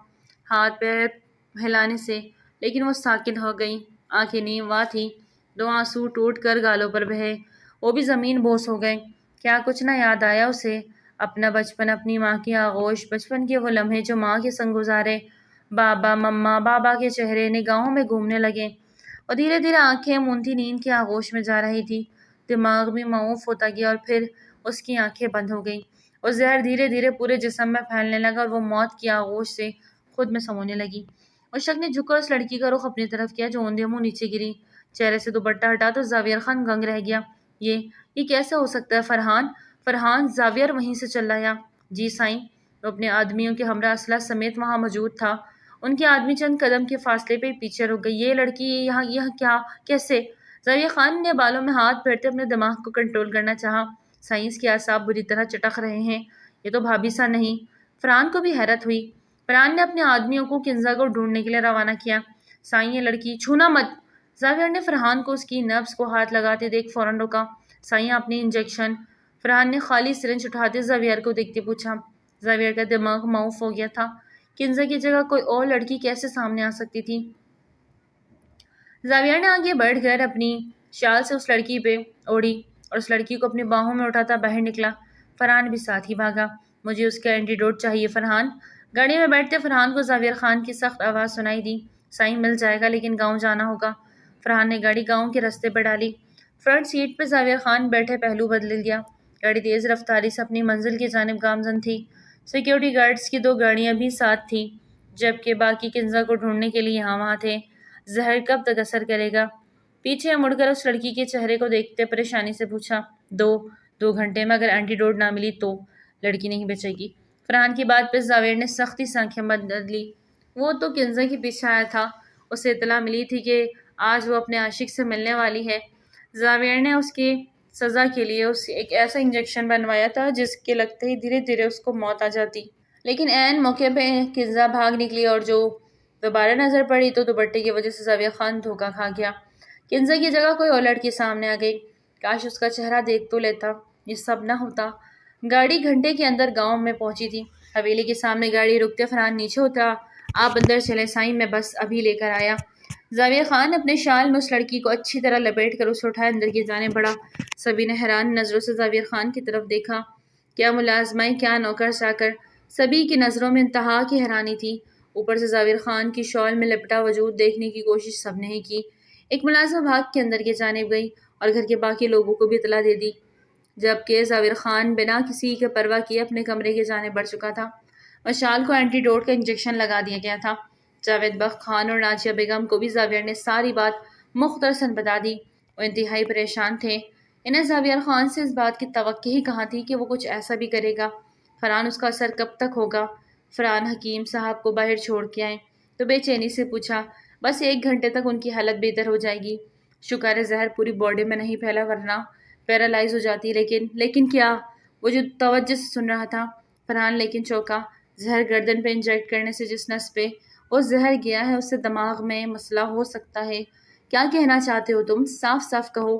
ہاتھ پیر ہلانے سے، لیکن وہ ساکن ہو گئی، آنکھیں نیم وا تھی، دو آنسو ٹوٹ کر گالوں پر بہے، وہ بھی زمین بوس ہو گئے۔ کیا کچھ نہ یاد آیا اسے؟ اپنا بچپن، اپنی ماں کی آغوش، بچپن کے وہ لمحے جو ماں کے سنگ گزارے، بابا مما بابا کے چہرے نگاہوں میں گھومنے لگے۔ اور دھیرے دھیرے آنکھیں مونتی نیند کی آغوش میں جا رہی تھی، دماغ بھی معوف ہوتا گیا، اور پھر اس کی آنکھیں بند ہو گئیں، اور زہر دھیرے دھیرے پورے جسم میں پھیلنے لگا، اور وہ موت کی آغوش سے خود میں سمونے لگی۔ اس شخص نے جھک کر اس لڑکی کا رخ اپنی طرف کیا جو اوندھے منہ نیچے گری، چہرے سے دوپٹہ ہٹا تو زاویہ خان گنگ رہ گیا۔ یہ کیسے ہو سکتا ہے؟ فرحان زاویہ وہیں سے چل آیا۔ جی سائیں۔ وہ اپنے آدمیوں کے ہمراہ اسلحہ سمیت وہاں موجود تھا۔ ان کے آدمی چند قدم کے فاصلے پہ پیچھے رک گئی۔ یہ لڑکی یہاں کیا؟ کیسے؟ زاویہ خان نے بالوں میں ہاتھ پھیرتے اپنے دماغ کو کنٹرول کرنا چاہا۔ سائنس کے اعصاب بری طرح چٹک رہے ہیں، یہ تو بھابھی سا نہیں۔ فرحان کو بھی حیرت ہوئی۔ فرحان نے اپنے آدمیوں کو کنزا کو ڈھونڈنے کے لیے روانہ کیا۔ سائیں، یہ لڑکی چھونا مت۔ زاویہ نے فرحان کو اس کی نبض کو ہاتھ لگاتے دیکھ فوراً روکا۔ سائیں، اپنی انجیکشن۔ فرحان نے خالی سرنج اٹھاتے زاویہ کو دیکھتے پوچھا۔ زاویہ کا دماغ معوف ہو گیا تھا۔ کنزا کی جگہ کوئی اور لڑکی کیسے سامنے آ سکتی تھی؟ زاویہ نے آگے بڑھ کر اپنی شال سے اس لڑکی پہ اوڑھی اور اس لڑکی کو اپنی باہوں میں اٹھاتا باہر نکلا۔ فرحان بھی ساتھ ہی بھاگا۔ مجھے اس کا اینٹیڈوٹ چاہیے فرحان۔ گاڑی میں بیٹھتے فرحان کو زاویہ خان کی سخت آواز سنائی دی۔ سائیں، مل جائے گا لیکن گاؤں جانا ہوگا۔ فرحان نے گاڑی گاؤں کے راستے پہ ڈالی۔ فرنٹ سیٹ پہ زاویہ خان بیٹھے پہلو بدل گیا۔ گاڑی تیز رفتاری سے اپنی منزل کی جانب گامزن تھی۔ سیکیورٹی گارڈز کی 2 گاڑیاں بھی ساتھ تھیں، جبکہ باقی کنزا کو ڈھونڈنے کے لیے یہاں وہاں تھے۔ زہر کب تک اثر کرے گا؟ پیچھے مڑ کر اس لڑکی کے چہرے کو دیکھتے پریشانی سے پوچھا۔ 2 گھنٹے میں اگر اینٹیڈوٹ نہ ملی تو لڑکی نہیں بچے گی۔ فرحان کی بات پہ زاویہ نے سختی سے آنکھیں بند کر لی۔ وہ تو کنزا کے پیچھے آیا تھا، اسے اطلاع ملی تھی کہ آج وہ اپنے عاشق سے ملنے والی ہے۔ زاویہ نے اس کی سزا کے لیے اسے ایک ایسا انجیکشن بنوایا تھا جس کے لگتے ہی دھیرے دھیرے اس کو موت آ جاتی، لیکن عین موقع پہ کنزا بھاگ نکلی، اور جو دوبارہ نظر پڑی تو دوپٹے کی وجہ سے زاویہ خان دھوکہ کھا گیا۔ کنزا کی جگہ کوئی اور لڑکی سامنے آ گئی۔ کاش اس کا چہرہ دیکھ تو لیتا، یہ سب نہ ہوتا۔ گاڑی گھنٹے کے اندر گاؤں میں پہنچی تھی۔ حویلی کے سامنے گاڑی رکتے فرحان نیچے اترا۔ آپ اندر چلے سائیں، میں بس ابھی لے کر آیا۔ زاویہ خان اپنے شال میں اس لڑکی کو اچھی طرح لپیٹ کر اسے اٹھائے اندر کی جانب بڑھا۔ سبھی نے حیران نظروں سے زاویہ خان کی طرف دیکھا۔ کیا ملازمیں، کیا نوکر چاکر، سبھی کی نظروں میں انتہا کی حیرانی تھی۔ اوپر سے زاویہ خان کی شال میں لپٹا وجود دیکھنے کی کوشش سب نے ہی کی۔ ایک ملازمہ بھاگ کے اندر کی جانب گئی اور گھر کے باقی لوگوں کو بھی اطلاع دے دی، جبکہ زاویہ خان بنا کسی کے پرواہ کیے اپنے کمرے کی جانب بڑھ چکا تھا۔ مشال کو اینٹی ڈوٹ کا انجیکشن لگا دیا گیا تھا۔ جاوید بخت خان اور نازیہ بیگم کو بھی زاویہ نے ساری بات مختصراً بتا دی۔ وہ انتہائی پریشان تھے۔ انہیں زاویہ خان سے اس بات کی توقع ہی کہاں تھی کہ وہ کچھ ایسا بھی کرے گا۔ فرحان، اس کا اثر کب تک ہوگا؟ فرحان حکیم صاحب کو باہر چھوڑ کے آئے تو بے چینی سے پوچھا۔ بس 1 گھنٹے تک ان کی حالت بہتر ہو جائے گی۔ شکر ہے زہر پوری باڈی میں نہیں پھیلا، ورنہ پیرالائز ہو جاتی۔ لیکن کیا؟ وہ جو توجہ سے سن رہا تھا۔ فرحان لیکن چوکا۔ زہر گردن پہ انجیکٹ کرنے سے جس نس پہ وہ زہر گیا ہے اس سے دماغ میں مسئلہ ہو سکتا ہے۔ کیا کہنا چاہتے ہو تم؟ صاف صاف کہو۔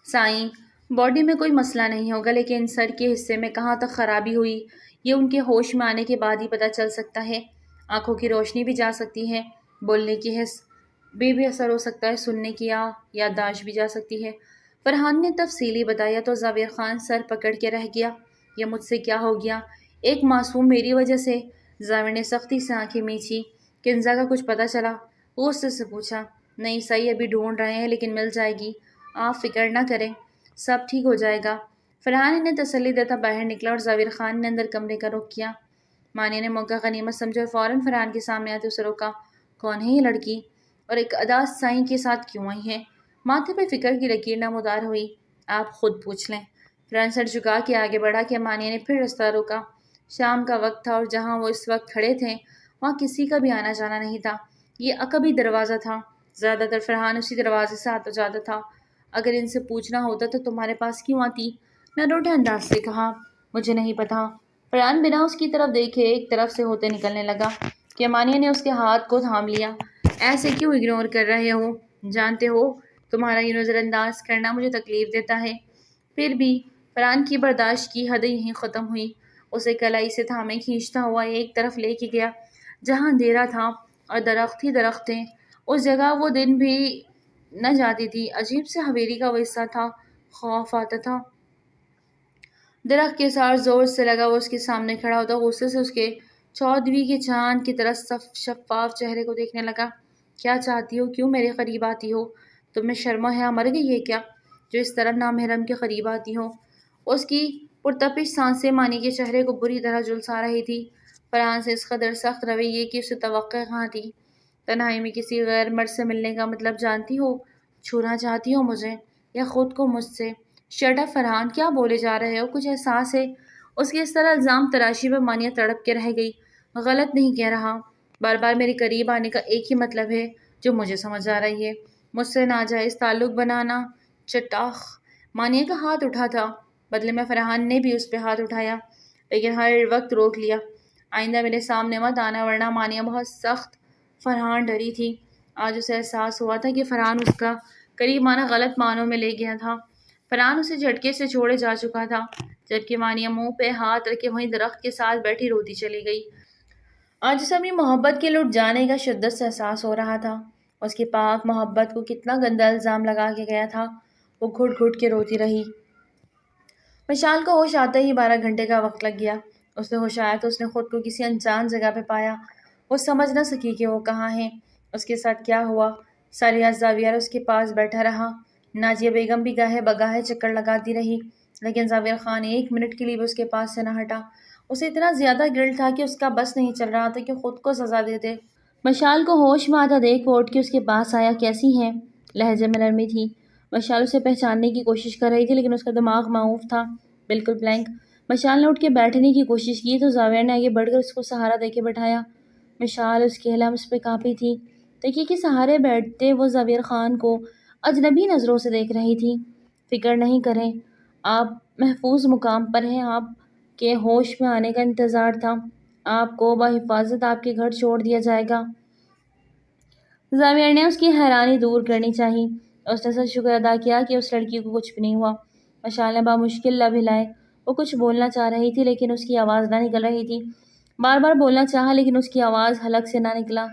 سائیں، باڈی میں کوئی مسئلہ نہیں ہوگا، لیکن سر کے حصے میں کہاں تک خرابی ہوئی یہ ان کے ہوش میں آنے کے بعد ہی پتہ چل سکتا ہے۔ آنکھوں کی روشنی بھی جا سکتی ہے، بولنے کی حس بھی اثر ہو سکتا ہے، سننے کی یادداشت بھی جا سکتی ہے۔ فرحان نے تفصیلی بتایا تو زاویہ خان سر پکڑ کے رہ گیا۔ یہ مجھ سے کیا ہو گیا؟ ایک معصوم میری وجہ سے؟ زاویہ نے سختی سے آنکھیں میچھی۔ کنزا کا کچھ پتہ چلا؟ وہ اس سے پوچھا۔ نہیں صحیح، ابھی ڈھونڈ رہے ہیں لیکن مل جائے گی، آپ فکر نہ کریں، سب ٹھیک ہو جائے گا۔ فرحان انہیں تسلی دیتا باہر نکلا اور زاویہ خان نے اندر کمرے کا رخ کیا۔ مانیہ نے موقع غنیمت سمجھا اور فوراً فرحان کے سامنے آتے اسے روکا۔ کون ہے یہ لڑکی؟ اور ایک اداس سائیں کے ساتھ کیوں آئی ہے؟ ماتھے پہ فکر کی لکیر نمودار ہوئی۔ آپ خود پوچھ لیں۔ فرحان سر جھکا کے آگے بڑھا کہ مانیہ نے پھر رستہ روکا۔ شام کا وقت تھا اور جہاں وہ اس وقت کھڑے تھے وہاں کسی کا بھی آنا جانا نہیں تھا۔ یہ عقبی دروازہ تھا۔ زیادہ تر فرحان اسی دروازے سے آتا جاتا تھا۔ اگر ان سے پوچھنا ہوتا تو تمہارے پاس کیوں آتی؟ نروٹے انداز سے کہا۔ مجھے نہیں پتا۔ فرحان بنا اس کی طرف دیکھے ایک طرف سے ہوتے نکلنے لگا کہ مانیہ نے اس کے ہاتھ کو تھام لیا۔ ایسے کیوں اگنور کر رہے ہو؟ جانتے ہو تمہارا یہ نظر انداز کرنا مجھے تکلیف دیتا ہے۔ پھر بھی فرحان کی برداشت کی حد یہیں ختم ہوئی۔ اسے کلائی سے تھامے کھینچتا ہوا ایک طرف لے کے گیا جہاں اندھیرا تھا اور درخت ہی درخت تھے۔ اس جگہ وہ دن بھی نہ جاتی تھی۔ عجیب سے حویری کا وہ حصہ تھا۔ خوف آتا تھا۔ درخت کے سار زور سے لگا۔ وہ اس کے سامنے کھڑا ہوتا غصے سے اس کے 14ویں کے چاند کی طرح شفاف چہرے کو دیکھنے لگا۔ کیا چاہتی ہو؟ کیوں میرے قریب آتی ہو؟ تم میں شرم و حیا مر گئی ہے کیا جو اس طرح نامحرم کے قریب آتی ہو؟ اس کی پرتپش سانسیں مانی کے چہرے کو بری طرح جھلسا رہی تھی۔ فرحان سے اس قدر سخت رویے کی اسے توقع کہاں تھی؟ تنہائی میں کسی غیر مرد سے ملنے کا مطلب جانتی ہو؟ چھونا چاہتی ہو مجھے یا خود کو مجھ سے؟ شٹ اپ فرحان، کیا بولے جا رہے ہو؟ کچھ احساس ہے؟ اس کی اس طرح الزام تراشی پہ مانیہ تڑپ کے رہ گئی۔ غلط نہیں کہہ رہا۔ بار بار میرے قریب آنے کا ایک ہی مطلب ہے جو مجھے سمجھ آ رہی ہے، مجھ سے ناجائز تعلق بنانا۔ چٹاخ! مانیہ کا ہاتھ اٹھا تھا۔ بدلے میں فرحان نے بھی اس پہ ہاتھ اٹھایا لیکن ہر وقت روک لیا۔ آئندہ میرے سامنے مت آنا ورنہ مانیہ بہت سخت۔ فرحان ڈری تھی۔ آج اسے احساس ہوا تھا کہ فرحان اس کا قریب آنا غلط معنوں میں لے گیا تھا۔ فرحان اسے جھٹکے سے چھوڑے جا چکا تھا جبکہ مانیہ منہ پہ ہاتھ رکھے وہیں درخت کے ساتھ بیٹھی روتی چلی گئی۔ آج اسے اپنی محبت کے لٹ جانے کا شدت سے احساس ہو رہا تھا۔ اس کی پاک محبت کو کتنا گندا الزام لگا کے گیا تھا۔ وہ گھٹ گھٹ کے روتی رہی۔ مشال کو ہوش آتے ہی 12 گھنٹے کا وقت لگ گیا۔ اس نے ہوش آیا تو اس نے خود کو کسی انجان جگہ پہ پایا۔ وہ سمجھ نہ سکی کہ وہ کہاں ہے، اس کے ساتھ کیا ہوا۔ ساری رات زاویہ اس کے پاس بیٹھا رہا۔ نازیہ بیگم بھی گاہے بگاہے چکر لگاتی رہی لیکن زاویہ خان ایک منٹ کے لیے بھی اس کے پاس سے نہ ہٹا۔ اسے اتنا زیادہ گلٹ تھا کہ اس کا بس نہیں چل رہا تھا کہ خود کو سزا دے دے۔ مشال کو ہوش میں آتا دیکھ وہ اٹھ کے اس کے پاس آیا۔ کیسی ہے؟ لہجے میں نرمی تھی۔ مشال اسے پہچاننے کی کوشش کر رہی تھی لیکن اس کا دماغ معوف تھا، بالکل بلینک۔ مشال نے اٹھ کے بیٹھنے کی کوشش کی تو زاویہ نے آگے بڑھ کر اس کو سہارا دے کے بٹھایا۔ مشال اس کے لمس پہ کانپی تھی۔ تکیے کے سہارے بیٹھتے وہ زاویہ خان کو اجنبی نظروں سے دیکھ رہی تھی۔ فکر نہیں کریں، آپ محفوظ مقام پر ہیں۔ آپ کے ہوش میں آنے کا انتظار تھا۔ آپ کو بحفاظت آپ کے گھر چھوڑ دیا جائے گا۔ زاویہ نے اس کی حیرانی دور کرنی چاہی۔ اس نے سچ شکر ادا کیا کہ اس لڑکی کو کچھ بھی نہیں ہوا۔ مشال نے بامشکل لب ہلائے۔ وہ کچھ بولنا چاہ رہی تھی لیکن اس کی آواز نہ نکل رہی تھی۔ بار بار بولنا چاہا لیکن اس کی آواز حلق سے نہ نکلا۔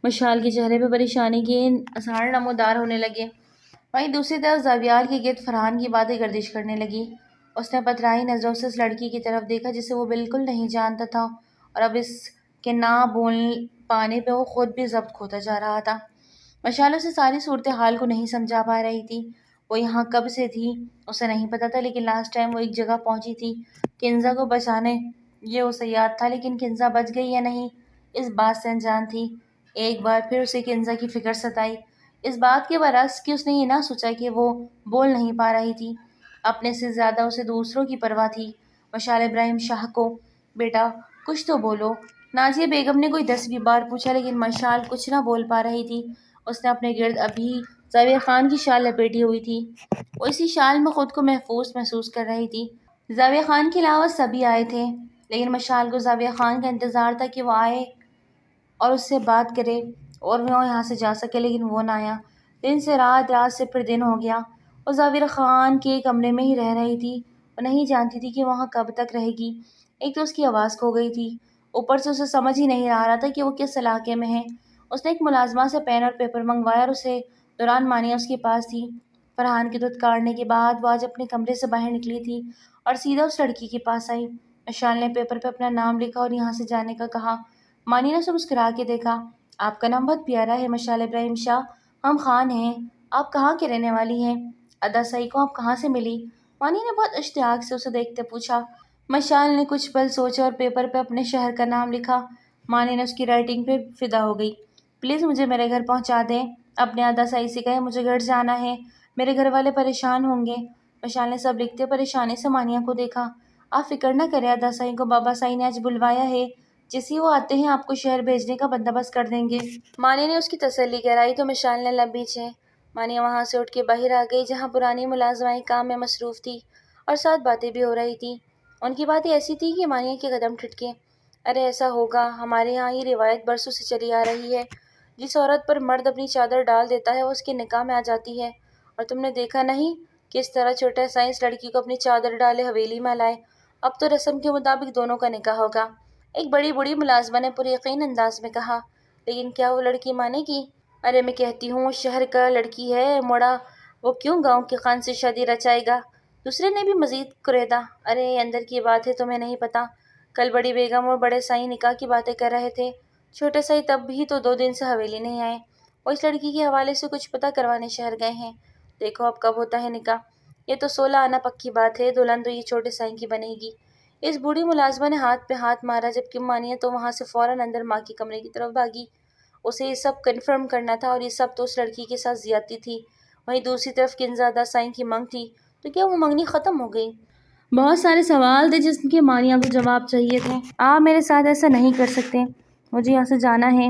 مشال کے چہرے پہ پریشانی کے آثار نمودار ہونے لگے۔ وہیں دوسری طرف زاویہ کے گرد فرحان کی باتیں گردش کرنے لگی۔ اس نے پترائی نظروں سے اس لڑکی کی طرف دیکھا جسے وہ بالکل نہیں جانتا تھا اور اب اس کے نہ بول پانے پہ وہ خود بھی ضبط کھوتا جا رہا تھا۔ مشال اسے ساری صورتحال کو نہیں سمجھا پا رہی تھی۔ وہ یہاں کب سے تھی اسے نہیں پتا تھا لیکن لاسٹ ٹائم وہ ایک جگہ پہنچی تھی کنزا کو بچانے۔ یہ اسے یاد تھا لیکن کنزا بچ گئی یا نہیں اس بات سے انجان تھی۔ ایک بار پھر اسے کنزا کی فکر ستائی، اس بات کے برعکس کہ اس نے یہ نہ سوچا کہ وہ بول نہیں پا رہی تھی۔ اپنے سے زیادہ اسے دوسروں کی پرواہ تھی۔ مشال ابراہیم شاہ کو، بیٹا کچھ تو بولو۔ نازیہ بیگم نے کوئی 10 بار پوچھا لیکن مشال کچھ نہ بول پا رہی تھی۔ اس نے اپنے گرد ابھی زاویہ خان کی شال لپیٹی ہوئی تھی۔ وہ اسی شال میں خود کو محفوظ محسوس کر رہی تھی۔ زاویہ خان کے علاوہ سبھی آئے تھے لیکن مشال کو زاویہ خان کا انتظار تھا کہ وہ آئے اور اس سے بات کرے اور وہ یہاں سے جا سکے لیکن وہ نہ آیا۔ دن سے رات، رات سے پھر دن ہو گیا۔ وہ زاویہ خان کے کمرے میں ہی رہ رہی تھی۔ وہ نہیں جانتی تھی کہ وہاں کب تک رہے گی۔ ایک تو اس کی آواز کھو گئی تھی، اوپر سے اسے سمجھ ہی نہیں آ رہا تھا کہ وہ کس علاقے میں ہے۔ اس نے ایک ملازمہ سے پین اور پیپر منگوایا اور اسے دوران مانیہ اس کے پاس تھی۔ فرحان کی دودھ کاڑنے کے بعد وہ آج اپنے کمرے سے باہر نکلی تھی اور سیدھا اس لڑکی کے پاس آئی۔ مشال نے پیپر پہ اپنا نام لکھا اور یہاں سے جانے کا کہا۔ مانیہ نے اسے مسکرا کے دیکھا۔ آپ کا نام بہت پیارا ہے مشال ابراہیم شاہ، ہم خان ہیں۔ آپ کہاں کے رہنے والی ہیں؟ ادا سعید کو آپ کہاں سے ملی؟ مانیہ نے بہت اشتیاق سے اسے دیکھتے پوچھا۔ مشال نے کچھ پل سوچا اور پیپر پہ اپنے شہر کا نام لکھا۔ مانیہ نے اس کی رائٹنگ پہ فدا ہو گئی۔ پلیز مجھے میرے گھر پہنچا دیں۔ اپنے ادا سائی سے کہے مجھے گھر جانا ہے، میرے گھر والے پریشان ہوں گے۔ مشال نے سب لکھتے پریشانی سے مانیہ کو دیکھا۔ آپ فکر نہ کریں، ادا سائی کو بابا سائی نے آج بلوایا ہے، جیسے ہی وہ آتے ہیں آپ کو شہر بھیجنے کا بندوبست کر دیں گے۔ مانیہ نے اس کی تسلی کرائی تو مشال نے لب بھیجے۔ مانیہ وہاں سے اٹھ کے باہر آ گئی جہاں پرانی ملازمائیں کام میں مصروف تھی اور ساتھ باتیں بھی ہو رہی تھی۔ ان کی باتیں ایسی تھی کہ مانیہ کے قدم ٹھٹکے۔ ارے ایسا ہوگا، ہمارے یہاں یہ روایت برسوں سے چلی آ رہی ہے، جس عورت پر مرد اپنی چادر ڈال دیتا ہے وہ اس کے نکاح میں آ جاتی ہے، اور تم نے دیکھا نہیں کس طرح چھوٹا سائی اس لڑکی کو اپنی چادر ڈالے حویلی میں لائے۔ اب تو رسم کے مطابق دونوں کا نکاح ہوگا، ایک بڑی بوڑھی ملازمہ نے پُر یقین انداز میں کہا۔ لیکن کیا وہ لڑکی مانے گی؟ ارے میں کہتی ہوں شہر کا لڑکی ہے موڑا، وہ کیوں گاؤں کے خان سے شادی رچائے گا؟ دوسرے نے بھی مزید کریدا۔ ارے اندر کی بات ہے، تمہیں نہیں پتا، کل بڑی بیگم اور بڑے سائی نکاح کی باتیں کر رہے تھے، چھوٹے سائی تب بھی تو 2 دن سے حویلی نہیں آئے، وہ اس لڑکی کے حوالے سے کچھ پتہ کروانے شہر گئے ہیں۔ دیکھو اب کب ہوتا ہے نکاح، یہ تو 16 آنا پکی بات ہے، دلہن تو یہ چھوٹے سائی کی بنے گی۔ اس بوڑھی ملازمہ نے ہاتھ پہ ہاتھ مارا، جبکہ مانیہ تو وہاں سے فوراً اندر ماں کے کمرے کی طرف بھاگی۔ اسے یہ سب کنفرم کرنا تھا، اور یہ سب تو اس لڑکی کے ساتھ زیادتی تھی۔ وہیں دوسری طرف کنزادہ سائی کی منگ تھی، تو کیا وہ منگنی ختم ہو گئی؟ بہت سارے سوال تھے جن کے مانیہ کو جواب چاہیے تھے۔ آپ میرے ساتھ ایسا نہیں کر سکتے، مجھے یہاں سے جانا ہے۔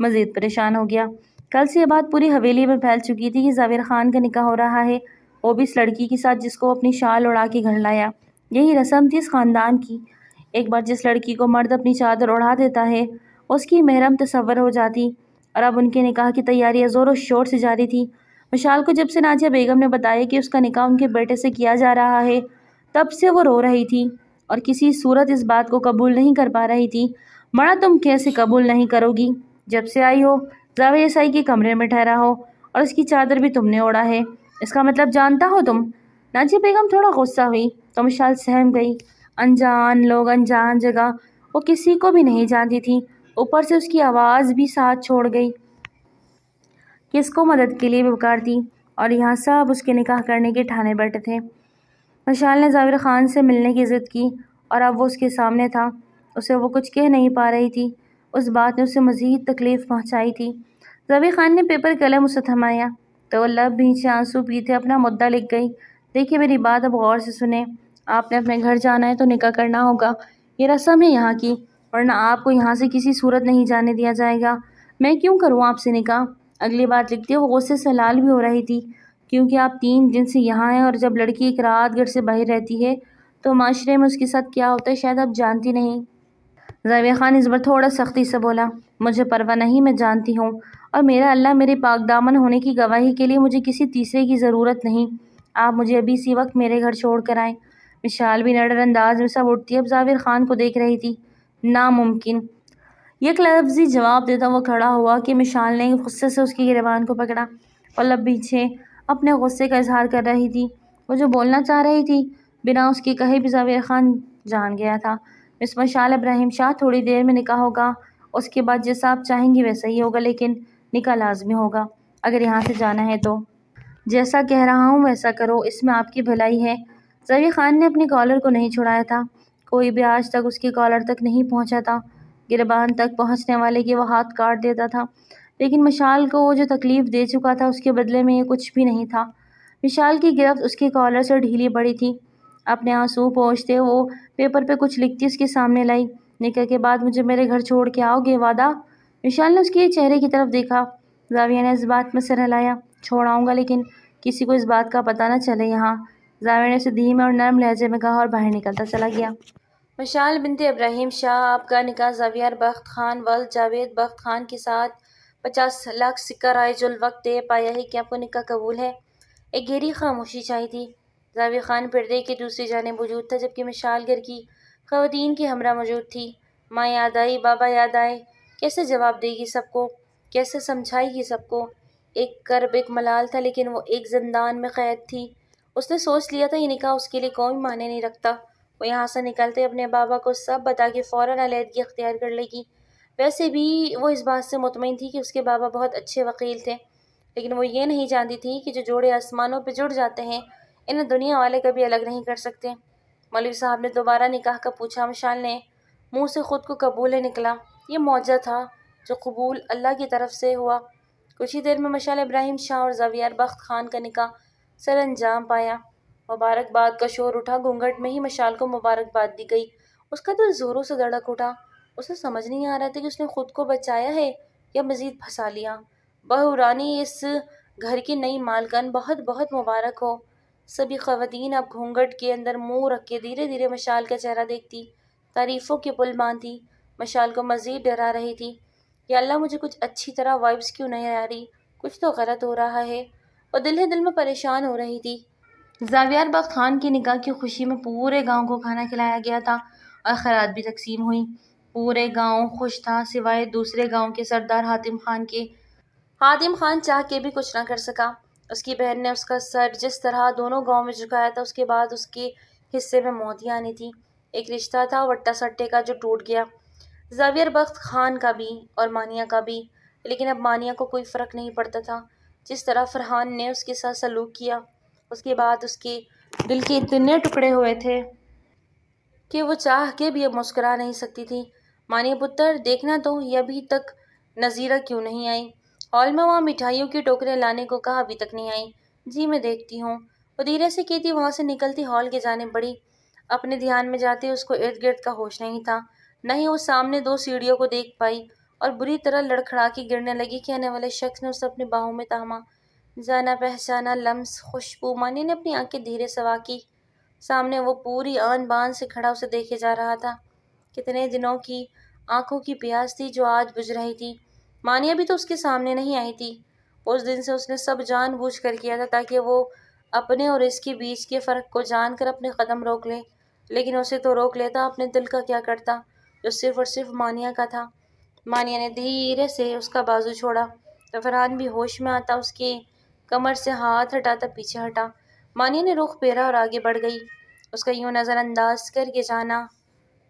مزید پریشان ہو گیا۔ کل سے یہ بات پوری حویلی میں پھیل چکی تھی کہ زبیر خان کا نکاح ہو رہا ہے، وہ بھی اس لڑکی کے ساتھ جس کو اپنی شال اڑا کے گھر لایا۔ یہی رسم تھی اس خاندان کی، ایک بار جس لڑکی کو مرد اپنی چادر اڑا دیتا ہے اس کی محرم تصور ہو جاتی، اور اب ان کے نکاح کی تیاریاں زور و شور سے جاری تھی۔ مشال کو جب سے نازیہ بیگم نے بتایا کہ اس کا نکاح ان کے بیٹے سے کیا جا رہا ہے، تب سے وہ رو رہی تھی اور کسی صورت اس بات کو قبول نہیں کر پا رہی تھی۔ مڑا تم کیسے قبول نہیں کرو گی؟ جب سے آئی ہو زاویہ سائی کے کمرے میں ٹھہرا ہو، اور اس کی چادر بھی تم نے اوڑا ہے، اس کا مطلب جانتا ہو تم؟ نازیہ بیگم تھوڑا غصہ ہوئی تو مشال سہم گئی۔ انجان لوگ، انجان جگہ، وہ کسی کو بھی نہیں جانتی تھی، اوپر سے اس کی آواز بھی ساتھ چھوڑ گئی، کس کو مدد کے لیے بھی پکارتی، اور یہاں سب اس کے نکاح کرنے کے ٹھانے بیٹھے تھے۔ مشال نے زبیر خان سے ملنے کی ضد کی، اور اب وہ اس کے سامنے تھا، اسے وہ کچھ کہہ نہیں پا رہی تھی، اس بات نے اسے مزید تکلیف پہنچائی تھی۔ زبیر خان نے پیپر قلم اسے تھمایا تو وہ لب بھیجے آنسو پیتے اپنا مدعا لکھ گئی۔ دیکھیے میری بات اب غور سے سنیں، آپ نے اپنے گھر جانا ہے تو نکاح کرنا ہوگا، یہ رسم ہے یہاں کی، ورنہ آپ کو یہاں سے کسی صورت نہیں جانے دیا جائے گا۔ میں کیوں کروں آپ سے نکاح؟ اگلی بات لکھتے وہ غصے سے لال بھی ہو رہی تھی، کیونکہ آپ 3 دن سے یہاں ہیں، اور جب لڑکی ایک رات گھر سے باہر رہتی ہے تو معاشرے میں اس کے ساتھ کیا ہوتا ہے شاید آپ جانتی نہیں۔ زاویہ خان اس بار تھوڑا سختی سے بولا، مجھے پرواہ نہیں، میں جانتی ہوں، اور میرا اللہ میرے پاک دامن ہونے کی گواہی کے لیے مجھے کسی تیسرے کی ضرورت نہیں، آپ مجھے ابھی اسی وقت میرے گھر چھوڑ کر آئیں۔ مشال بھی نڈر انداز میں سب اٹھتی اب زاویہ خان کو دیکھ رہی تھی۔ ناممکن، یک لفظی جواب دیتا وہ کھڑا ہوا کہ مشال نے غصے سے اس کی گریبان کو پکڑا اور لب پیچھے اپنے غصے کا اظہار کر رہی تھی۔ وہ جو بولنا چاہ رہی تھی بنا اس کے کہے بھی زاویہ خان جان گیا تھا۔ مس مشال ابراہیم شاہ، تھوڑی دیر میں نکاح ہوگا، اس کے بعد جیسا آپ چاہیں گی ویسا ہی ہوگا، لیکن نکاح لازمی ہوگا اگر یہاں سے جانا ہے تو۔ جیسا کہہ رہا ہوں ویسا کرو، اس میں آپ کی بھلائی ہے۔ زاویہ خان نے اپنے کالر کو نہیں چھڑایا تھا، کوئی بھی آج تک اس کے کالر تک نہیں پہنچا تھا، گریبان تک پہنچنے والے کے وہ ہاتھ کاٹ دیتا تھا، لیکن مشال کو وہ جو تکلیف دے چکا تھا اس کے بدلے میں یہ کچھ بھی نہیں تھا۔ مشال کی گرفت اس کے کالر سے ڈھیلی پڑی تھی، اپنے آنسو پوچھتے وہ پیپر پہ کچھ لکھتی اس کے سامنے لائی۔ نکاح کے بعد مجھے میرے گھر چھوڑ کے آؤ گے، وعدہ؟ مشال نے اس کے چہرے کی طرف دیکھا۔ زاویہ نے اس بات میں سر ہلایا، چھوڑ آؤں گا، لیکن کسی کو اس بات کا پتہ نہ چلے یہاں۔ زاویہ نے اسے دھیمے اور نرم لہجے میں کہا اور باہر نکلتا چلا گیا۔ مشال بنت ابراہیم شاہ، آپ کا نکاح زاویہ بخت خان ولد جاوید بخت خان کے ساتھ 50 لاکھ سکہ رائج الوقت طے پایا ہے کہ آپ کو نکاح قبول ہے۔ ایک گہری خاموشی چھائی تھی۔ زاویہ خان پردے کی دوسری جانب موجود تھا، جبکہ مشال گھر کی خواتین کے ہمراہ موجود تھی۔ ماں یاد آئی، بابا یاد آئے، کیسے جواب دے گی سب کو، کیسے سمجھائے گی سب کو؟ ایک کرب، ایک ملال تھا، لیکن وہ ایک زندان میں قید تھی۔ اس نے سوچ لیا تھا یہ نکاح اس کے لیے کوئی معنی نہیں رکھتا، وہ یہاں سے نکلتے اپنے بابا کو سب بتا کے فوراً علیحدگی اختیار کر لے گی۔ ویسے بھی وہ اس بات سے مطمئن تھی کہ اس کے بابا بہت اچھے وکیل تھے، لیکن وہ یہ نہیں جانتی تھی کہ جو جوڑے آسمانوں پہ جڑ جاتے ہیں انہیں دنیا والے کبھی الگ نہیں کر سکتے۔ مولوی صاحب نے دوبارہ نکاح کا پوچھا۔ مشال نے منہ سے خود کو قبول نکلا، یہ معجزہ تھا جو قبول اللہ کی طرف سے ہوا۔ کچھ ہی دیر میں مشعل ابراہیم شاہ اور زاویار بخت خان کا نکاح سر انجام پایا۔ مبارکباد کا شور اٹھا، گھونگھٹ میں ہی مشعل کو مبارکباد دی گئی۔ اس کا دل زوروں سے دھڑک اٹھا۔ اسے سمجھ نہیں آ رہا تھا کہ اس نے خود کو بچایا ہے یا مزید پھنسا لیا۔ بہو رانی، اس گھر کی نئی مالکن بہت بہت مبارک ہو۔ سبھی خواتین اب گھونگھٹ کے اندر منہ رکھ کے دھیرے دھیرے مشعل کا چہرہ دیکھتی، تعریفوں کے پل باندھتی، مشعل کو مزید ڈرا رہی تھی۔ یا اللہ، مجھے کچھ اچھی طرح وائبس کیوں نہیں آ رہی، کچھ تو غلط ہو رہا ہے۔ اور دل ہی دل میں پریشان ہو رہی تھی۔ زاویار بخت خان کے نکاح کی خوشی میں پورے گاؤں کو کھانا کھلایا گیا تھا اور خیرات بھی تقسیم ہوئی۔ پورے گاؤں خوش تھا سوائے دوسرے گاؤں کے سردار حاتم خان کے۔ حاتم خان چاہ کے بھی کچھ نہ کر سکا۔ اس کی بہن نے اس کا سر جس طرح دونوں گاؤں میں جھکایا تھا، اس کے بعد اس کے حصے میں موت ہی آنی تھی۔ ایک رشتہ تھا وٹا سٹے کا جو ٹوٹ گیا، زاویار بخت خان کا بھی اور مانیہ کا بھی۔ لیکن اب مانیہ کو کوئی فرق نہیں پڑتا تھا۔ جس طرح فرحان نے اس کے ساتھ سلوک کیا، اس کے بعد اس کے دل کے اتنے ٹکڑے ہوئے تھے کہ وہ چاہ کے بھی اب مسکرا نہیں سکتی تھی۔ مانیہ پتر، دیکھنا تو یہ ابھی تک نذیرہ کیوں نہیں آئی؟ ہال میں وہاں مٹھائیوں کی ٹوکریاں لانے کو کہا، ابھی تک نہیں آئی۔ جی میں دیکھتی ہوں۔ وہ دھیرے سے کہتی وہاں سے نکلتی ہال کی جانب بڑھی۔ اپنے دھیان میں جاتے اس کو ارد گرد کا ہوش نہیں تھا، نہ ہی وہ سامنے دو سیڑھیوں کو دیکھ پائی، اور بری طرح لڑکھڑا کے گرنے لگی کہ آنے والے شخص نے اسے اپنی باہوں میں تھاما۔ جانا پہچانا لمس، خوشبو۔ مانیہ نے اپنی آنکھیں دھیرے سے واکی۔ سامنے وہ پوری آن بان سے کھڑا اسے دیکھے جا رہا تھا۔ کتنے دنوں کی آنکھوں کی پیاس تھی جو آج بجھ رہی تھی۔ مانیہ بھی تو اس کے سامنے نہیں آئی تھی۔ اس دن سے اس نے سب جان بوجھ کر کیا تھا تاکہ وہ اپنے اور اس کے بیچ کے فرق کو جان کر اپنے قدم روک لے، لیکن اسے تو روک لیتا، اپنے دل کا کیا کرتا جو صرف اور صرف مانیہ کا تھا۔ مانیہ نے دھیرے سے اس کا بازو چھوڑا تو فرحان بھی ہوش میں آتا اس کے کمر سے ہاتھ ہٹاتا پیچھے ہٹا۔ مانیہ نے رخ پھیرا اور آگے بڑھ گئی۔ اس کا یوں نظر انداز کر کے جانا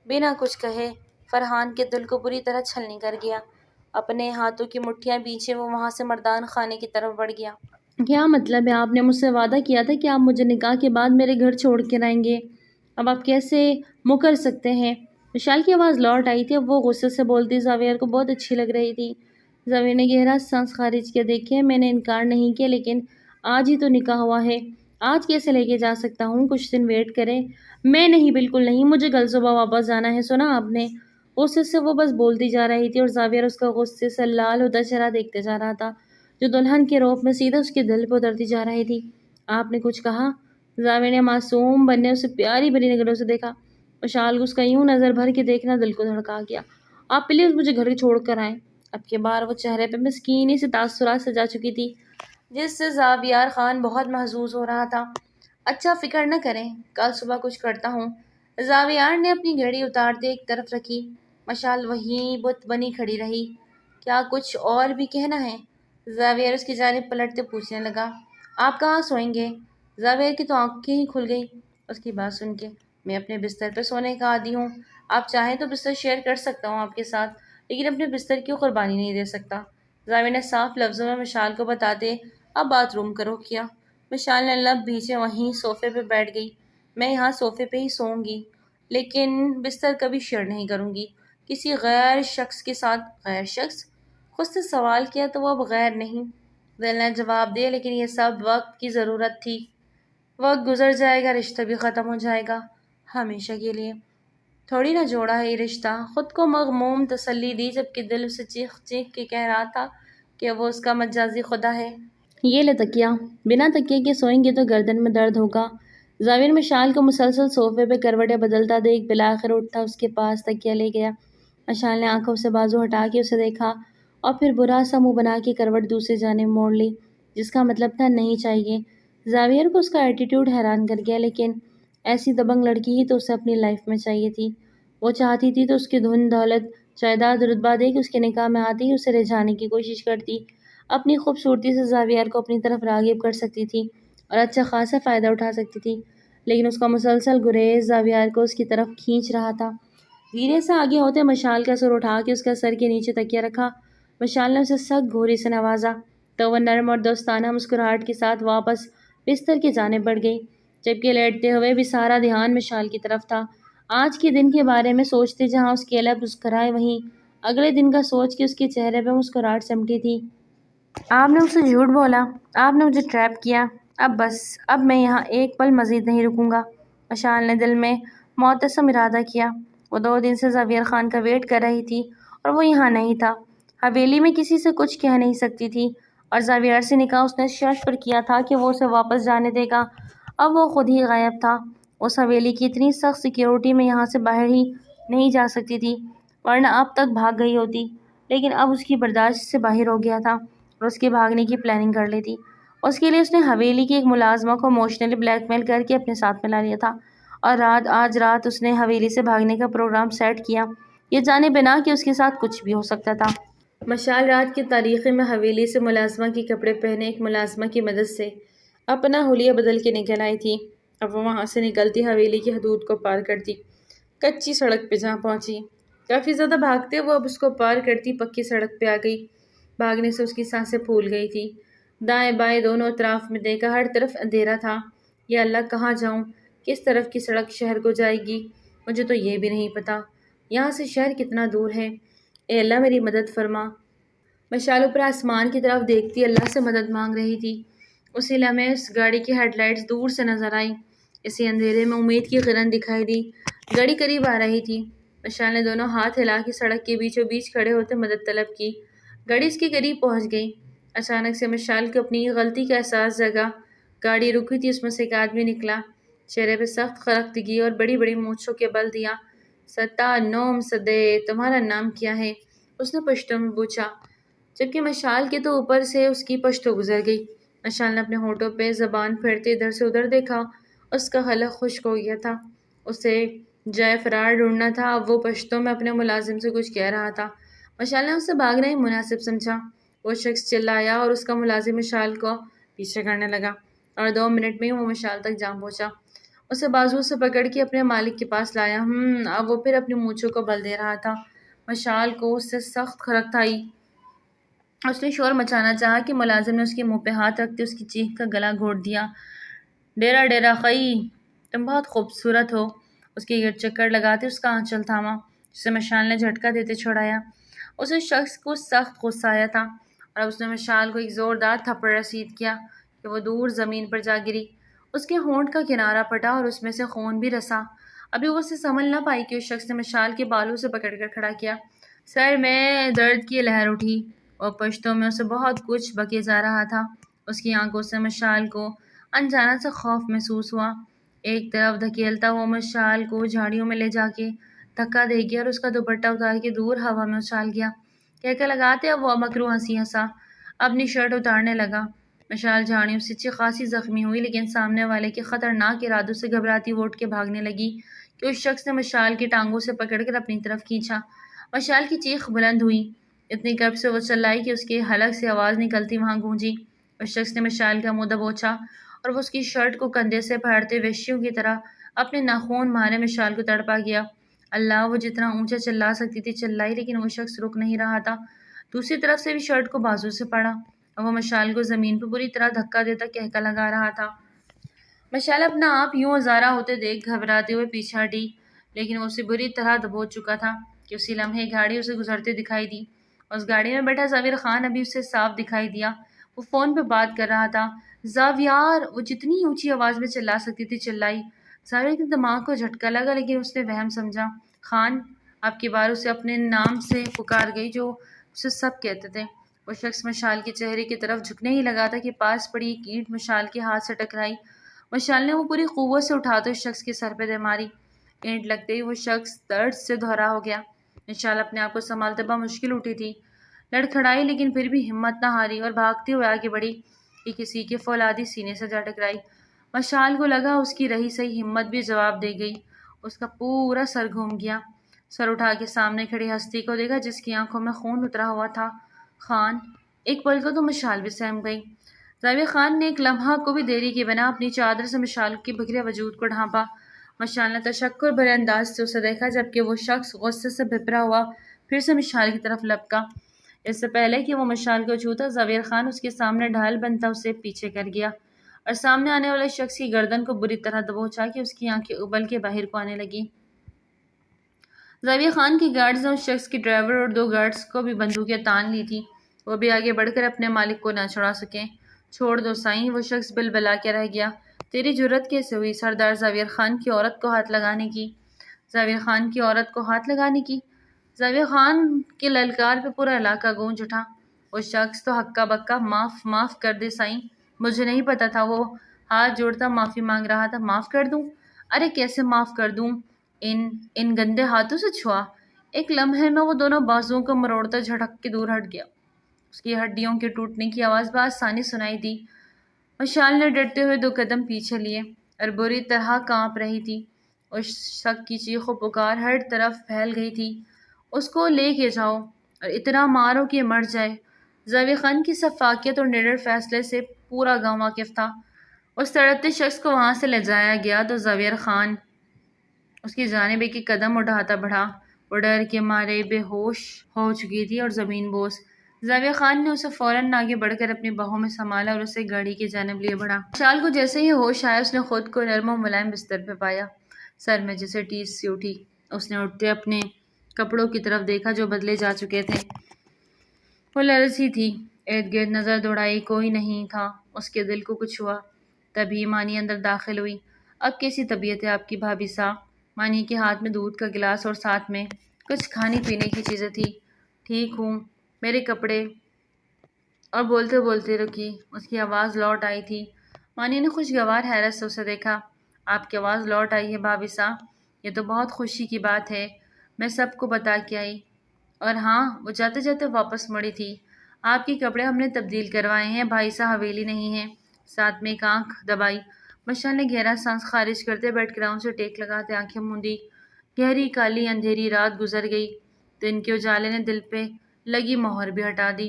بنا کچھ کہے فرحان کے دل کو بری طرح چھلنی کر گیا۔ اپنے ہاتھوں کی مٹھیاں بیچے وہ وہاں سے مردان خانے کی طرف بڑھ گیا۔ کیا مطلب ہے؟ آپ نے مجھ سے وعدہ کیا تھا کہ آپ مجھے نکاح کے بعد میرے گھر چھوڑ کے رہیں گے، اب آپ کیسے مکر سکتے ہیں؟ مشعل کی آواز لوٹ آئی تھی۔ اب وہ غصے سے بولتی زاویار کو بہت اچھی لگ رہی تھی۔ زاویار نے گہرا سانس خارج کیا۔ دیکھیں، میں نے انکار نہیں کیا، لیکن آج ہی تو نکاح ہوا ہے، آج کیسے لے کے جا سکتا ہوں؟ کچھ دن ویٹ کریں۔ میں نہیں، بالکل نہیں، مجھے کل صبح واپس جانا ہے، سنا آپ نے؟ غصے سے وہ بس بولتی جا رہی تھی اور زاویار اس کا غصے سے لال ہوتا چہرہ دیکھتے جا رہا تھا جو دلہن کے روپ میں سیدھا اس کے دل پہ اترتی جا رہی تھی۔ آپ نے کچھ کہا؟ زاویار نے معصوم بننے اسے پیاری بھری نظروں سے دیکھا۔ مشعل کو اس کا یوں نظر بھر کے دیکھنا دل کو دھڑکا گیا۔ آپ پلیز مجھے گھر چھوڑ کر آئیں۔ اب کے بار وہ چہرے پہ مسکینی سے تاثرات سجا چکی تھی جس سے زاویار خان بہت محظوظ ہو رہا تھا۔ اچھا، فکر نہ کریں، کل صبح کچھ کرتا ہوں۔ زاویار نے اپنی گھڑی اتارتے ایک طرف رکھی۔ مشعل وہیں بت بنی کھڑی رہی۔ کیا کچھ اور بھی کہنا ہے؟ زاویار اس کی جانب پلٹتے پوچھنے لگا۔ آپ کہاں سوئیں گے؟ زاویار کی تو آنکھیں ہی کھل گئی اس کی بات سن کے۔ میں اپنے بستر پہ سونے کا عادی ہوں، آپ چاہیں تو بستر شیئر کر سکتا ہوں آپ کے ساتھ، لیکن اپنے بستر کی قربانی نہیں دے سکتا۔ زاویار نے صاف لفظوں میں مشعل کو بتاتے اب باتھ روم کا رخ کیا۔ مشعل نے لب بھیجے وہیں صوفے پہ بیٹھ گئی۔ میں یہاں صوفے پہ ہی سوؤں گی، لیکن بستر کبھی شیئر نہیں کروں گی کسی غیر شخص کے ساتھ۔ غیر شخص؟ خود سے سوال کیا تو وہ اب غیر نہیں، دل نے جواب دیا، لیکن یہ سب وقت کی ضرورت تھی۔ وقت گزر جائے گا، رشتہ بھی ختم ہو جائے گا، ہمیشہ کے لیے تھوڑی نہ جوڑا ہے یہ رشتہ۔ خود کو مغموم تسلی دی جبکہ دل اسے چیخ چیخ کے کہہ رہا تھا کہ وہ اس کا مجازی خدا ہے۔ یہ لے تکیہ، بنا تکیے کے سوئیں گے تو گردن میں درد ہوگا۔ زاویار مشعل کو مسلسل صوفے پہ کروٹیں بدلتا دیکھ بالآخر اٹھا اس کے پاس تکیہ لے گیا۔ مشعل نے آنکھوں سے بازو ہٹا کے اسے دیکھا اور پھر برا سا منہ بنا کے کروٹ دوسری جانب موڑ لی، جس کا مطلب تھا نہیں چاہیے۔ زاویار کو اس کا ایٹیٹیوڈ حیران کر گیا، لیکن ایسی دبنگ لڑکی ہی تو اسے اپنی لائف میں چاہیے تھی۔ وہ چاہتی تھی تو اس کی دھن دولت جائیداد رتبہ دے کے اس کے نکاح میں آتی ہی اسے رجھانے کی کوشش کرتی، اپنی خوبصورتی سے زاویار کو اپنی طرف راغب کر سکتی تھی اور اچھا خاصا فائدہ اٹھا سکتی تھی، لیکن اس کا مسلسل گریز زاویار کو اس کی طرف کھینچ رہا تھا۔ دھیرے سے آگے ہوتے مشعل کا سر اٹھا کے اس کا سر کے نیچے تکیہ رکھا۔ مشعل نے اسے سخت گھوری سے نوازا تو وہ نرم اور دوستانہ مسکراہٹ کے ساتھ واپس بستر کی جانب بڑھ گئی، جبکہ لیٹتے ہوئے بھی سارا دھیان مشعل کی طرف تھا۔ آج کے دن کے بارے میں سوچتے جہاں اس کے لب مسکرائے وہیں اگلے دن کا سوچ کے اس کے چہرے پہ مسکراہٹ سمٹی تھی۔ آپ نے اسے جھوٹ بولا، آپ نے مجھے ٹریپ کیا، اب بس، اب میں یہاں ایک پل مزید نہیں رکوں گا۔ مشال نے دل میں معتصم ارادہ کیا۔ وہ 2 دن سے زاویہ خان کا ویٹ کر رہی تھی اور وہ یہاں نہیں تھا۔ حویلی میں کسی سے کچھ کہہ نہیں سکتی تھی، اور زاویہ سے نکاح اس نے اس شرط پر کیا تھا کہ وہ اسے واپس جانے دے گا۔ اب وہ خود ہی غائب تھا۔ اس حویلی کی اتنی سخت سیکیورٹی میں یہاں سے باہر ہی نہیں جا سکتی تھی، ورنہ اب تک بھاگ گئی ہوتی، لیکن اب اس کی برداشت سے باہر ہو گیا تھا اور اس کے بھاگنے کی پلاننگ کر لی تھی۔ اس کے لیے اس نے حویلی کی ایک ملازمہ کو ایموشنلی بلیک میل کر کے اپنے ساتھ ملا لیا تھا، اور آج رات اس نے حویلی سے بھاگنے کا پروگرام سیٹ کیا، یہ جانے بنا کہ اس کے ساتھ کچھ بھی ہو سکتا تھا۔ مشال رات کی تاریکی میں حویلی سے ملازمہ کے کپڑے پہنے ایک ملازمہ کی مدد سے اپنا حلیہ بدل کے نکل آئی تھی۔ اب وہ وہاں سے نکلتی حویلی کی حدود کو پار کرتی، کچی سڑک پہ جہاں پہنچی۔ کافی زیادہ بھاگتے وہ اب اس کو پار کرتی پکی سڑک پہ آ گئی۔ بھاگنے سے اس کی سانسیں پھول گئی تھی۔ دائیں بائیں دونوں اطراف میں دیکھا، ہر طرف اندھیرا تھا۔ یا اللہ، کہاں جاؤں؟ کس طرف کی سڑک شہر کو جائے گی؟ مجھے تو یہ بھی نہیں پتا یہاں سے شہر کتنا دور ہے۔ اے اللہ میری مدد فرما۔ مشال اوپر آسمان کی طرف دیکھتی اللہ سے مدد مانگ رہی تھی۔ اسی لمحے اس گاڑی کی ہیڈ لائٹس دور سے نظر آئیں۔ اسی اندھیرے میں امید کی کرن دکھائی دی۔ گاڑی قریب آ رہی تھی۔ مشال نے دونوں ہاتھ ہلا کے سڑک کے بیچوں بیچ کھڑے ہوتے مدد طلب کی۔ گاڑی اس کے قریب پہنچ گئی۔ اچانک سے مشال کو اپنی غلطی کا احساس جگا۔ گاڑی رکی تھی، اس میں سے ایک آدمی نکلا، چہرے پہ سخت خرختگی اور بڑی بڑی مونچھوں کے بل دیا۔ ستا نوم سدے، تمہارا نام کیا ہے؟ اس نے پشتو میں پوچھا، جبکہ مشال کے تو اوپر سے اس کی پشتو گزر گئی۔ مشال نے اپنے ہونٹوں پہ زبان پھیرتے ادھر سے ادھر دیکھا، اس کا حلق خشک ہو گیا تھا۔ اسے جائے فرار ڈھونڈنا تھا۔ اب وہ پشتو میں اپنے ملازم سے کچھ کہہ رہا تھا۔ مشال نے اس سے بھاگنا ہی مناسب سمجھا۔ وہ شخص چلایا اور اس کا ملازم مشال کو پیچھے کرنے لگا، اور 2 منٹ میں ہی وہ مشال تک جا پہنچا۔ اسے بازو سے پکڑ کے اپنے مالک کے پاس لایا۔ اب وہ پھر اپنی مونچھوں کو بل دے رہا تھا۔ مشال کو اس سے سخت خرخت آئی۔ اس نے شور مچانا چاہا کہ ملازم نے اس کے منہ پہ ہاتھ رکھتے اس کی چیخ کا گلا گھونٹ دیا۔ ڈیرا ڈیرا خئی، تم بہت خوبصورت ہو۔ اس کے گرد چکر لگاتے اس کا آنچل تھاما، جسے مشال نے جھٹکا دیتے چھڑایا۔ اس شخص کو سخت غصہ آیا تھا، اور اب اس نے مشال کو ایک زوردار تھپڑ رسید کیا کہ وہ دور زمین پر جا گری۔ اس کے ہونٹ کا کنارہ پھٹا اور اس میں سے خون بھی رسا۔ ابھی وہ اسے سنبھل نہ پائی کہ اس شخص نے مشال کے بالوں سے پکڑ کر کھڑا کیا۔ سر میں درد کی لہر اٹھی، اور پشتوں میں اسے بہت کچھ بکے جا رہا تھا۔ اس کی آنکھوں سے مشال کو انجانا سے خوف محسوس ہوا۔ ایک طرف دھکیلتا وہ مشال کو جھاڑیوں میں لے جا کے دھکا دے گیا اور اس کا دوپٹہ اتار کے دور ہوا میں اچھال گیا۔ کہکہ لگاتے اب وہ مکروہ ہنسی ہنسا، اپنی شرٹ اتارنے لگا۔ مشال جھاڑیوں سے اچھی خاصی زخمی ہوئی، لیکن سامنے والے کے خطرناک ارادوں سے گھبراتی وہ اٹھ کے بھاگنے لگی کہ اس شخص نے مشال کی ٹانگوں سے پکڑ کر اپنی طرف کھینچا۔ مشال کی چیخ بلند ہوئی، اتنی کرب سے وہ چلائی کہ اس کے حلق سے آواز نکلتی وہاں گونجی۔ اس شخص نے مشال کا منہ دبوچا اور وہ اس کی شرٹ کو کندھے سے پھاڑتے وحشیوں کی طرح اپنے ناخون مارے مشال کو تڑپا گیا۔ اللہ، وہ جتنا اونچا چلا سکتی تھی چلائی، لیکن وہ شخص رک نہیں رہا تھا۔ دوسری طرف سے بھی شرٹ کو بازو سے پڑا اور وہ مشال کو زمین پہ بری طرح دھکا دیتا کہکا لگا رہا تھا۔ مشال اپنا آپ یوں ازارا ہوتے دیکھ گھبراتے ہوئے پیچھے ہٹی، لیکن وہ اسے بری طرح دبوچ چکا تھا کہ اسی لمحے گاڑی اسے گزرتے دکھائی دی۔ اس گاڑی میں بیٹھا زاویہ خان ابھی اسے صاف دکھائی دیا۔ وہ فون پہ بات کر رہا تھا۔ زاویار، وہ جتنی اونچی آواز میں چلا سکتی تھی چلائی۔ زاویہ کے دماغ کو جھٹکا لگا، لیکن اس نے وہم سمجھا۔ خان، آپ کی بار اسے اپنے نام سے پکار گئی جو اسے سب کہتے تھے۔ وہ شخص مشال کے چہرے کی طرف جھکنے ہی لگا تھا کہ پاس پڑی ایک اینٹ مشال کے ہاتھ سے ٹکرائی۔ مشال نے وہ پوری قوت سے اٹھاتے اس شخص کے سر پہ دے ماری۔ اینٹ لگتے ہی وہ شخص درد سے دھرا ہو گیا۔ مشال اپنے آپ کو سنبھالتے بمشکل اٹھی تھی، لڑکھڑائی، لیکن پھر بھی ہمت نہ ہاری اور بھاگتے ہوئے آگے بڑھی کہ کسی کے فولادی سینے سے جا ٹکرائی۔ مشال کو لگا اس کی رہی سہی ہمت بھی جواب دے گئی۔ اس کا پورا سر گھوم گیا۔ سر اٹھا کے سامنے کھڑی ہستی کو دیکھا جس کی آنکھوں میں خون اترا ہوا تھا۔ خان، ایک پل کو تو مشال بھی سہم گئی۔ زاویہ خان نے ایک لمحہ کو بھی دیری کے بنا اپنی چادر سے مشال کے بکھرے وجود کو ڈھانپا۔ مشال نے تشکر بھرے انداز سے اسے دیکھا، جبکہ وہ شخص غصے سے بھپرا ہوا پھر سے مشال کی طرف لپکا۔ اس سے پہلے کہ وہ مشال کو چھوتا، زاویہ خان اس کے سامنے ڈھال بنتا اسے پیچھے کر گیا اور سامنے آنے والے شخص کی گردن کو بری طرح دبوچا کہ اس کی آنکھیں ابل کے باہر کو آنے لگی۔ زاویہ خان کی گارڈز نے اس شخص کی ڈرائیور اور 2 گارڈز کو بھی بندوقیں تان لی تھی، وہ بھی آگے بڑھ کر اپنے مالک کو نہ چھڑا سکیں۔ چھوڑ دو سائیں، وہ شخص بلبلا کے رہ گیا۔ تیری جرت کیسے ہوئی سردار زاویہ خان کی عورت کو ہاتھ لگانے کی؟ زاویہ خان کی عورت کو ہاتھ لگانے کی؟ زاویہ خان کے للکار پہ پورا علاقہ گونج اٹھا۔ وہ شخص تو ہکا بکا معاف کر دے سائیں، مجھے نہیں پتا تھا وہ ہاتھ جوڑتا معافی مانگ رہا تھا۔ معاف کر دوں؟ ارے کیسے معاف کر دوں؟ ان گندے ہاتھوں سے چھوا۔ ایک لمحے میں وہ دونوں بازوؤں کو مروڑتا جھٹک کے دور ہٹ گیا۔ اس کی ہڈیوں کے ٹوٹنے کی آواز بآسانی سنائی دی۔ مشال نے ڈرتے ہوئے 2 قدم پیچھے لیے اور بری طرح کانپ رہی تھی۔ اس شخص کی چیخ و پکار ہر طرف پھیل گئی تھی۔ اس کو لے کے جاؤ اور اتنا مارو کہ مر جائے۔ زاویہ خان کی شفافیت اور نڈر فیصلے سے پورا گاؤں واقف تھا۔ اس تڑپتے شخص کو وہاں سے لے جایا گیا تو زاویہ خان اس کی جانب ایک قدم اٹھاتا بڑھا۔ وہ ڈر کے مارے بے ہوش ہو چکی تھی اور زمین بوس۔ زاویہ خان نے اسے فوراً آگے بڑھ کر اپنی باہوں میں سنبھالا اور اسے گاڑی کی جانب لیے بڑھا۔ مشال کو جیسے ہی ہوش آیا اس نے خود کو نرم و ملائم بستر پہ پایا۔ سر میں جیسے ٹیس سی اٹھی۔ اس نے اٹھتے اپنے کپڑوں کی طرف دیکھا جو بدلے جا چکے تھے۔ وہ لرزی تھی۔ ارد گرد نظر دوڑائی، کوئی نہیں تھا۔ اس کے دل کو کچھ ہوا۔ تبھی مانی اندر داخل ہوئی۔ اب کیسی طبیعت ہے آپ کی بھابھی صاحب؟ مانی کے ہاتھ میں دودھ کا گلاس اور ساتھ میں کچھ کھانے پینے کی چیزیں تھی۔ ٹھیک ہوں، میرے کپڑے، اور بولتے بولتے رکی۔ اس کی آواز لوٹ آئی تھی۔ مانی نے خوشگوار حیرت سے اسے دیکھا۔ آپ کی آواز لوٹ آئی ہے بھابھی صاحب، یہ تو بہت خوشی کی بات ہے، میں سب کو بتا کے آئی۔ اور ہاں، وہ جاتے جاتے واپس مڑی تھی، آپ کے کپڑے ہم نے تبدیل کروائے ہیں، بھائی صاحب حویلی نہیں ہے۔ ساتھ میں ایک آنکھ دبائی۔ مشال نے گہرا سانس خارج کرتے بیڈ گراؤنڈ سے ٹیک لگاتے آنکھیں موندی۔ گہری کالی اندھیری رات گزر گئی۔ دن کے اجالے نے دل پہ لگی مہر بھی ہٹا دی۔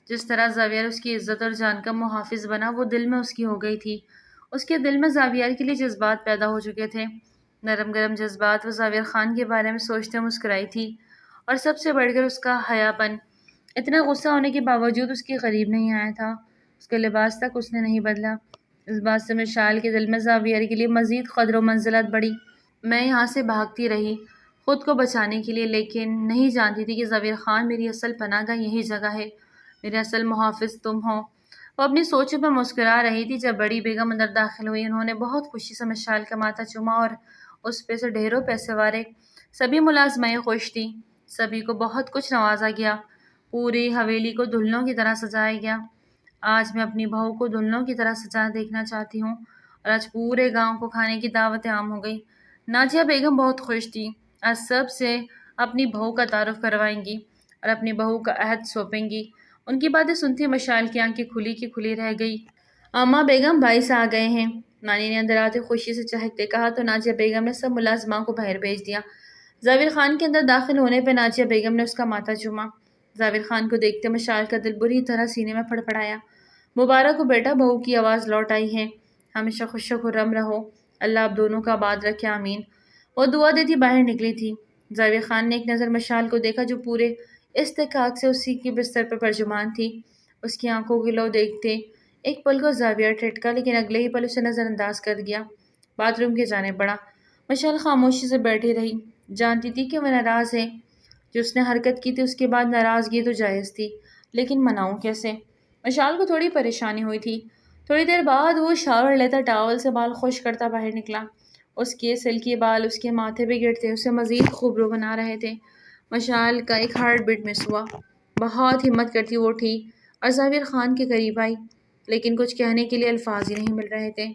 جس طرح زاویہ اس کی عزت اور جان کا محافظ بنا، وہ دل میں اس کی ہو گئی تھی۔ اس کے دل میں زاویہ کے لیے جذبات پیدا ہو چکے تھے، نرم گرم جذبات۔ وہ زاویہ خان کے بارے میں سوچتے مسکرائی تھی، اور سب سے بڑھ کر اس کا حیا پن۔ اتنا غصہ ہونے کے باوجود اس کے قریب نہیں آیا تھا، اس کے لباس تک اس نے نہیں بدلا۔ اس بات سے مشال کے دل میں زاویہ کے لیے مزید قدر و منزلت بڑھی۔ میں یہاں سے بھاگتی رہی خود کو بچانے کے لیے، لیکن نہیں جانتی تھی کہ زاویہ خان میری اصل پناہ گاہ یہی جگہ ہے، میرے اصل محافظ تم ہو۔ وہ اپنی سوچوں پہ مسکرا رہی تھی جب بڑی بیگم اندر داخل ہوئی۔ انہوں نے بہت خوشی سے مشال کا ماتھا چوما اور اس پہ سے ڈھیروں پیسے وارے۔ سبھی ملازمائیں خوش تھیں، سبھی کو بہت کچھ نوازا گیا، پوری حویلی کو دلہنوں کی طرح سجایا گیا۔ آج میں اپنی بہو کو دلہنوں کی طرح سجا دیکھنا چاہتی ہوں، اور آج پورے گاؤں کو کھانے کی دعوت عام ہو گئی۔ نازیہ بیگم بہت خوش تھی، آج سب سے اپنی بہو کا تعارف کروائیں گی اور اپنی بہو کا عہد سونپیں گی۔ ان کی باتیں سنتی مشال کی آنکھیں کھلی کی کھلی رہ گئی۔ اماں بیگم باعث آ گئے ہیں، نانی نے اندر آتے خوشی سے چہکتے کہا تو نازیہ بیگم نے سب ملازماں کو باہر بھیج دیا۔ زاویہ خان کے اندر داخل ہونے پہ نازیہ بیگم نے اس کا ماتھا چوما۔ زاویہ خان کو دیکھتے مشال کا دل بری طرح سینے میں پھڑپڑایا۔ مبارک ہو بیٹا، بہو کی آواز لوٹ آئی ہے، ہمیشہ خوش و خرم رہو، اللہ آپ دونوں کا آباد رکھے، آمین۔ وہ دعا دیتی باہر نکلی تھی۔ زاویہ خان نے ایک نظر مشال کو دیکھا جو پورے استحقاق سے اسی کی بستر پر پرجمان تھی۔ اس کی آنکھوں کی لو دیکھتے ایک پل کو زاویہ ٹھٹکا، لیکن اگلے ہی پل اسے نظر انداز کر گیا۔ باتھ روم کی جانب بڑھا۔ مشال خاموشی سے بیٹھی رہی، جانتی تھی کہ وہ ناراض ہے، جو اس نے حرکت کی تھی اس کے بعد ناراضگی تو جائز تھی، لیکن مناؤں کیسے؟ مشال کو تھوڑی پریشانی ہوئی تھی۔ تھوڑی دیر بعد وہ شاور لیتا ٹاول سے بال خشک کرتا باہر نکلا۔ اس کے سلکی بال اس کے ماتھے پہ گرتے اسے مزید خوبرو بنا رہے تھے۔ مشال کا ایک ہارٹ بیٹ مس ہوا۔ بہت ہمت کرتی وہ اٹھی اور زاویہ خان کے قریب آئی، لیکن کچھ کہنے کے لیے الفاظ ہی نہیں مل رہے تھے۔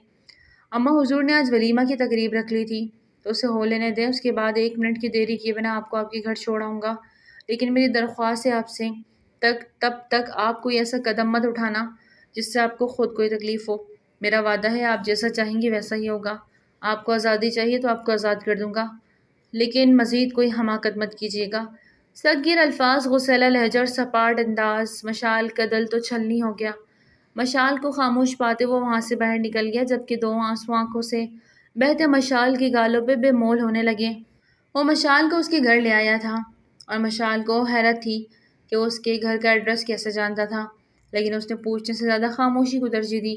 اماں حضور نے آج ولیمہ کی تقریب رکھ لی تھی، تو اسے ہو لینے دیں، اس کے بعد 1 منٹ کی دیری کیے بنا آپ کو آپ کے گھر چھوڑ آؤں گا، لیکن میری درخواست ہے آپ سے، تب تک آپ کوئی ایسا قدم مت اٹھانا جس سے آپ کو خود کوئی تکلیف ہو۔ میرا وعدہ ہے آپ جیسا چاہیں گے ویسا ہی ہوگا۔ آپ کو آزادی چاہیے تو آپ کو آزاد کر دوں گا، لیکن مزید کوئی حماقت مت کیجیے گا۔ سخت گیر الفاظ، غسیلہ لہجہ اور سپاٹ انداز، مشال کا دل تو چھلنی ہو گیا۔ مشال کو خاموش پاتے وہ وہاں سے باہر نکل گیا، جبکہ 2 آنسو آنکھوں سے بہتے مشال کے گالوں پہ بے مول ہونے لگے۔ وہ مشال کو اس کے گھر لے آیا تھا، اور مشال کو حیرت تھی کہ وہ اس کے گھر کا ایڈریس کیسے جانتا تھا، لیکن اس نے پوچھنے سے زیادہ خاموشی کو ترجیح دی۔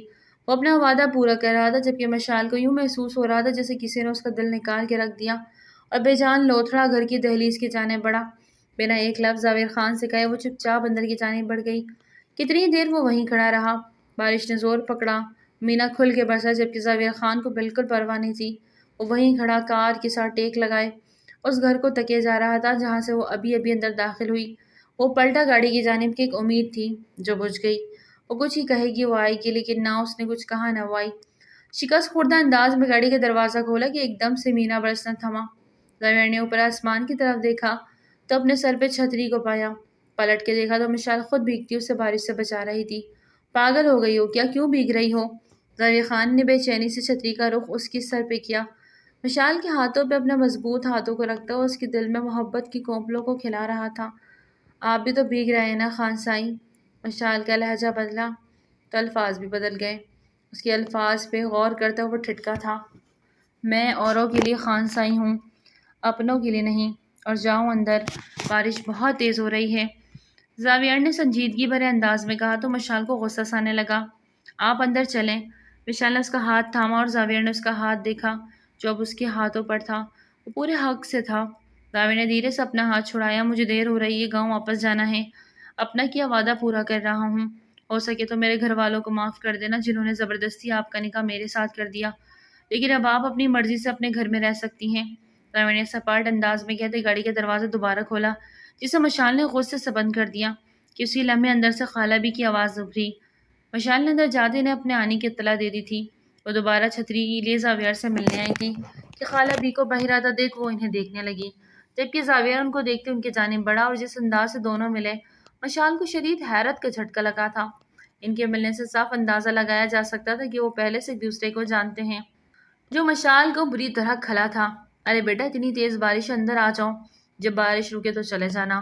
وہ اپنا وعدہ پورا کر رہا تھا، جبکہ مشال کو یوں محسوس ہو رہا تھا جیسے کسی نے اس کا دل نکال کے رکھ دیا اور بے جان لوتھڑا گھر کی دہلیز کی جانب بڑھا۔ بنا ایک لفظ زاویہ خان سے کہے وہ چپ چاپ اندر کی جانب بڑھ گئی۔ کتنی دیر وہ وہیں کھڑا رہا۔ بارش نے زور پکڑا، مینا کھل کے برسا، جبکہ زاویہ خان کو بالکل پرواہ نہیں تھی۔ وہ وہیں کھڑا کار کے ساتھ ٹیک لگائے اس گھر کو تکیے جا رہا تھا جہاں سے وہ ابھی ابھی اندر داخل ہوئی۔ وہ پلٹا گاڑی کی جانب کی ایک امید تھی جو بجھ گئی۔ وہ کچھ ہی کہے گی وہ آئے گی، لیکن نہ اس نے کچھ کہا نہ وہ آئی۔ شکست خوردہ انداز میں گاڑی کا دروازہ کھولا کہ ایک دم سے مینا برسنا تھما۔ زاویہ نے اوپر آسمان کی طرف دیکھا تو اپنے سر پہ چھتری کو پایا۔ پلٹ کے دیکھا تو مشال خود بھیگتی اسے بارش سے بچا رہی تھی۔ پاگل ہو گئی ہو کیا؟ کیوں بھیگ رہی ہو؟ زاویہ خان نے بے چینی سے چھتری کا رخ اس کی سر پہ کیا۔ مشال کے ہاتھوں پہ اپنے مضبوط ہاتھوں کو رکھتا وہ اس کے دل میں محبت کی کونپلوں کو کھلا رہا تھا۔ آپ بھی تو بھیگ رہے ہیں نا خان سائی؟ مشال کا لہجہ بدلا تو الفاظ بھی بدل گئے۔ اس کے الفاظ پہ غور کرتا وہ ٹھٹکا تھا۔ میں اوروں کے لیے خان سائی ہوں، اپنوں کے لیے نہیں۔ اور جاؤ اندر، بارش بہت تیز ہو رہی ہے۔ زاویہ نے سنجیدگی بھرے انداز میں کہا تو مشال کو غصہ آنے لگا۔ آپ اندر چلیں۔ مشال نے اس کا ہاتھ تھاما اور زاویہ نے اس کا ہاتھ دیکھا جو اب اس کے ہاتھوں پر تھا۔ وہ پورے حق سے تھا۔ زاویہ نے دھیرے سے اپنا ہاتھ چھڑایا۔ مجھے دیر ہو رہی ہے، گاؤں واپس جانا ہے، اپنا کیا وعدہ پورا کر رہا ہوں۔ ہو سکے تو میرے گھر والوں کو معاف کر دینا جنہوں نے زبردستی آپ کا نکاح میرے ساتھ کر دیا، لیکن اب آپ اپنی مرضی سے اپنے گھر میں رہ سکتی ہیں۔ زاویہ نے سپاٹ انداز میں کہتے گاڑی کا دروازہ دوبارہ کھولا، جسے مشال نے غصے سے بند کر دیا کہ اسی لمحے اندر سے خالہ بی کی آواز ابھری۔ مشال نے اندر جاتے نے اپنے آنے کی اطلاع دے دی تھی۔ وہ دوبارہ چھتری لیے زاویہ سے ملنے آئی تھی کہ خالہ بی کو بہرادہ دیکھ وہ انہیں دیکھنے لگی، جبکہ زاویہ ان کو دیکھتے ان کی جانب بڑھا اور جس انداز سے دونوں ملے مشال کو شدید حیرت کا جھٹکا لگا تھا۔ ان کے ملنے سے صاف اندازہ لگایا جا سکتا تھا کہ وہ پہلے سے ایک دوسرے کو جانتے ہیں، جو مشال کو بری طرح کھلا تھا۔ ارے بیٹا اتنی تیز بارش، اندر آ جاؤ، جب بارش رکے تو چلے جانا۔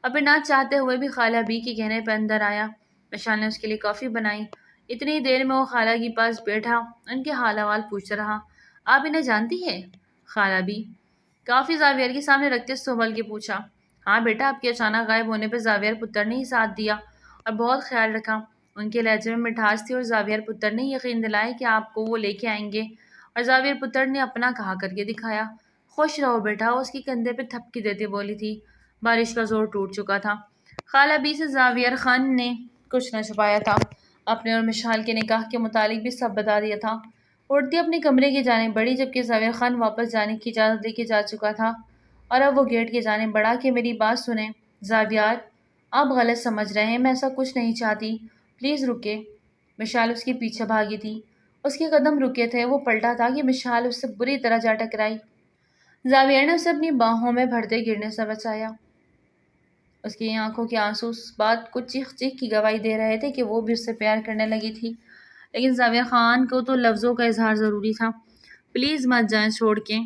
اور پھر نہ چاہتے ہوئے بھی خالہ بی کے کہنے پہ اندر آیا۔ مشال نے اس کے لیے کافی بنائی۔ اتنی دیر میں وہ خالہ کے پاس بیٹھا ان کے حال احوال پوچھتا رہا۔ آپ انہیں جانتی ہے؟ خالہ بی کافی زاویہ کے سامنے رکھتے سنبھل کے پوچھا۔ ہاں بیٹا، آپ کے اچانک غائب ہونے پہ زاویہ پتر نے ہی ساتھ دیا اور بہت خیال رکھا۔ ان کے لہجے میں مٹھاس تھی اور زاویہ پتر نے یقین دلایا کہ آپ کو وہ لے کے آئیں گے، اور زاویہ پتر نے اپنا کہا کر کے دکھایا۔ خوش رہو بیٹا، وہ اس کے کندھے پہ تھپکی دیتی بولی تھی۔ بارش کا زور ٹوٹ چکا تھا۔ خالہ بی سے زاویہ خان نے کچھ نہ چھپایا تھا، اپنے اور مشال کے نکاح کے متعلق بھی سب بتا دیا تھا۔ اڑتی اپنے کمرے کی جانب بڑھی، جبکہ زاویہ خان واپس جانے کی اجازت دے کے جا چکا تھا، اور اب وہ گیٹ کی جانب بڑھا کہ میری بات سنیں زاویہ، آپ غلط سمجھ رہے ہیں، میں ایسا کچھ نہیں چاہتی، پلیز رکے۔ مشال اس کے پیچھے بھاگی تھی، اس کے قدم رکے تھے، وہ پلٹا تھا کہ مشال اس سے بری طرح جا ٹکرائی۔ زاویہ نے اسے اپنی باہوں میں بھرتے گرنے سے بچایا۔ اس کی آنکھوں کے آنسو اس بات کو چیخ چیخ کی گواہی دے رہے تھے کہ وہ بھی اس سے پیار کرنے لگی تھی، لیکن زاویہ خان کو تو لفظوں کا اظہار ضروری تھا۔ پلیز مت جائیں چھوڑ کے،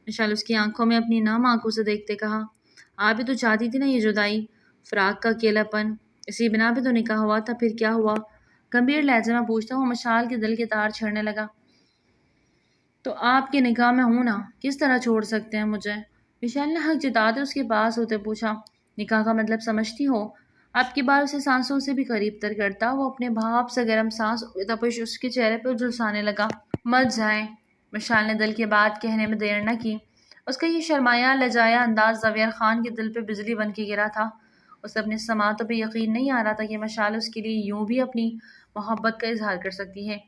مشال اس کی آنکھوں میں اپنی نم آنکھوں سے دیکھتے کہا۔ آپ بھی تو چاہتی تھی نا یہ جدائی، فراق کا اکیلا پن، اسی بنا پہ تو نکاح ہوا تھا، پھر کیا ہوا؟ گمبھیر لہجے میں پوچھتا ہوں۔ مشال کے دل کے تار چھڑنے لگا۔ تو آپ کے نکاح میں ہوں نا، کس طرح چھوڑ سکتے ہیں مجھے؟ مشال نے حق جتاتے اس کے پاس ہوتے پوچھا۔ نکاح کا مطلب سمجھتی ہو؟ آپ کی بات اسے سانسوں سے بھی قریب تر کرتا، وہ اپنے بھاپ سے گرم سانس تپش اس کے چہرے پہ جھلسانے لگا۔ مت جائیں، مشال نے دل کی بات کہنے میں دیر نہ کی۔ اس کا یہ شرمایا لجایا انداز زاویہ خان کے دل پہ بجلی بن کے گرا تھا۔ اسے اپنے سماعتوں پہ یقین نہیں آ رہا تھا کہ مشال اس کے لیے یوں بھی اپنی محبت کا اظہار کر سکتی ہے۔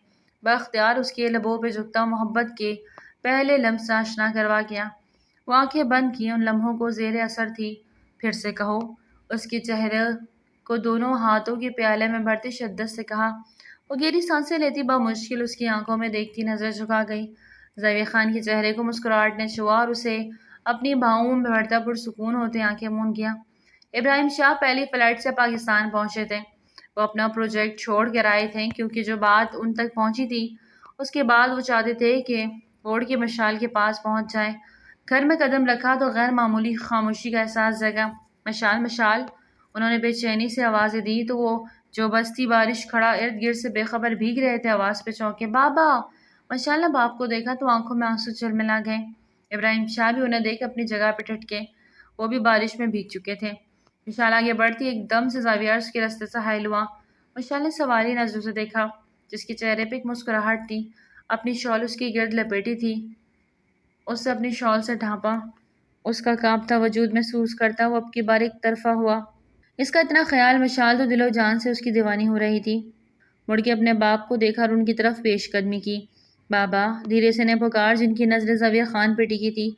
بااختیار اس کے لبوں پہ جھکتا محبت کے پہلے لمس سے آشنا کروا گیا۔ وہ آنکھیں بند کی، ان لمحوں کو زیر اثر تھی۔ پھر سے کہو، اس کے چہرے کو دونوں ہاتھوں کے پیالے میں بھرتے شدت سے کہا۔ وہ گہری سانسیں لیتی بامشکل اس کی آنکھوں میں دیکھتی نظر جھکا گئی۔ زاویہ خان کے چہرے کو مسکراہٹ نے چھوا اور اسے اپنی بھاؤں میں بھرتا پرسکون ہوتے آنکھیں موند گیا۔ ابراہیم شاہ پہلی فلائٹ سے پاکستان پہنچے تھے۔ وہ اپنا پروجیکٹ چھوڑ کر آئے تھے کیونکہ جو بات ان تک پہنچی تھی اس کے بعد وہ چاہتے تھے کہ اوڑ کے مشال کے پاس پہنچ جائے۔ گھر میں قدم رکھا تو غیر معمولی خاموشی کا احساس جگا۔ مشال مشال، انہوں نے بے چینی سے آوازیں دی تو وہ جو بستی بارش کھڑا ارد گرد سے بے خبر بھیگ رہے تھے آواز پہ چونکے۔ بابا! مشال نے باپ کو دیکھا تو آنکھوں میں آنسو جھلملا گئے۔ ابراہیم شاہ بھی انہیں دیکھ اپنی جگہ پہ ٹھٹکے، وہ بھی بارش میں بھیگ چکے تھے۔ مشال آگے بڑھتی ایک دم سے زاویہ اس کے راستے سے حائل ہوا۔ مشال نے سوالی نظروں سے دیکھا، جس کے چہرے پہ ایک مسکراہٹ تھی، اپنی شال اس کی گرد لپیٹی تھی، اس سے اپنی شال سے ڈھانپا اس کا کانپتا وجود محسوس کرتا وہ اب کی بار ایک طرفہ ہوا۔ اس کا اتنا خیال مشال تو دل و جان سے اس کی دیوانی ہو رہی تھی۔ مڑ کے اپنے باپ کو دیکھا اور ان کی طرف پیش قدمی کی۔ بابا، دھیرے سے نے پکار، جن کی نظر زاویہ خان پہ ٹکی تھی۔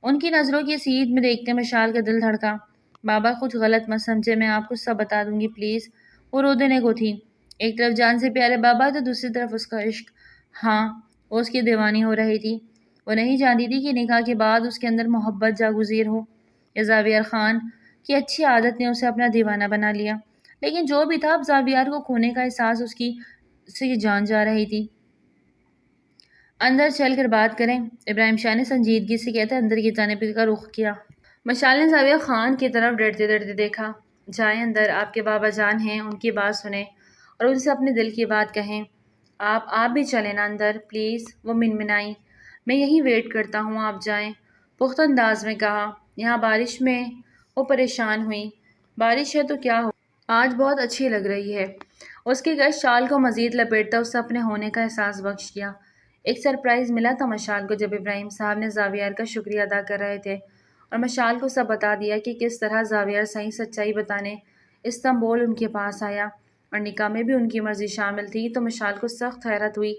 ان کی نظروں کی سیدھ میں دیکھتے مشال کا دل دھڑکا۔ بابا، کچھ غلط مت سمجھے، میں آپ کو سب بتا دوں گی پلیز۔ وہ رو دینے کو تھی۔ ایک طرف جان سے پیارے بابا تو دوسری طرف اس کا عشق۔ ہاں، وہ اس کی دیوانی ہو رہی تھی۔ وہ نہیں جانتی تھی کہ نکاح کے بعد اس کے اندر محبت جاگزیر ہو، یا زاویہ خان کی اچھی عادت نے اسے اپنا دیوانہ بنا لیا۔ لیکن جو بھی تھا، اب زاویہ کو کھونے کا احساس اس کی سے جان جا رہی تھی۔ اندر چل کر بات کریں، ابراہیم شاہ نے سنجیدگی سے کہتے اندر کی جانب کا رخ کیا۔ مشال نے زاویہ خان کی طرف ڈرتے ڈرتے دیکھا۔ جائیں اندر، آپ کے بابا جان ہیں، ان کی بات سنیں اور ان سے اپنے دل کی بات کہیں۔ آپ بھی چلیں نا اندر پلیز، وہ منمنائی۔ میں یہیں ویٹ کرتا ہوں، آپ جائیں، پختہ انداز میں کہا۔ یہاں بارش میں وہ پریشان ہوئی۔ بارش ہے تو کیا ہو، آج بہت اچھی لگ رہی ہے۔ اس کے گش شال کو مزید لپیٹتا اسے اپنے ہونے کا احساس بخش کیا۔ ایک سرپرائز ملا تھا مشال کو جب ابراہیم صاحب نے زاویہ کا شکریہ ادا کر رہے تھے اور مشال کو سب بتا دیا کہ کس طرح زاویہ صحیح سچائی بتانے استنبول ان کے پاس آیا اور نکاح میں بھی ان کی مرضی شامل تھی، تو مشال کو سخت حیرت ہوئی،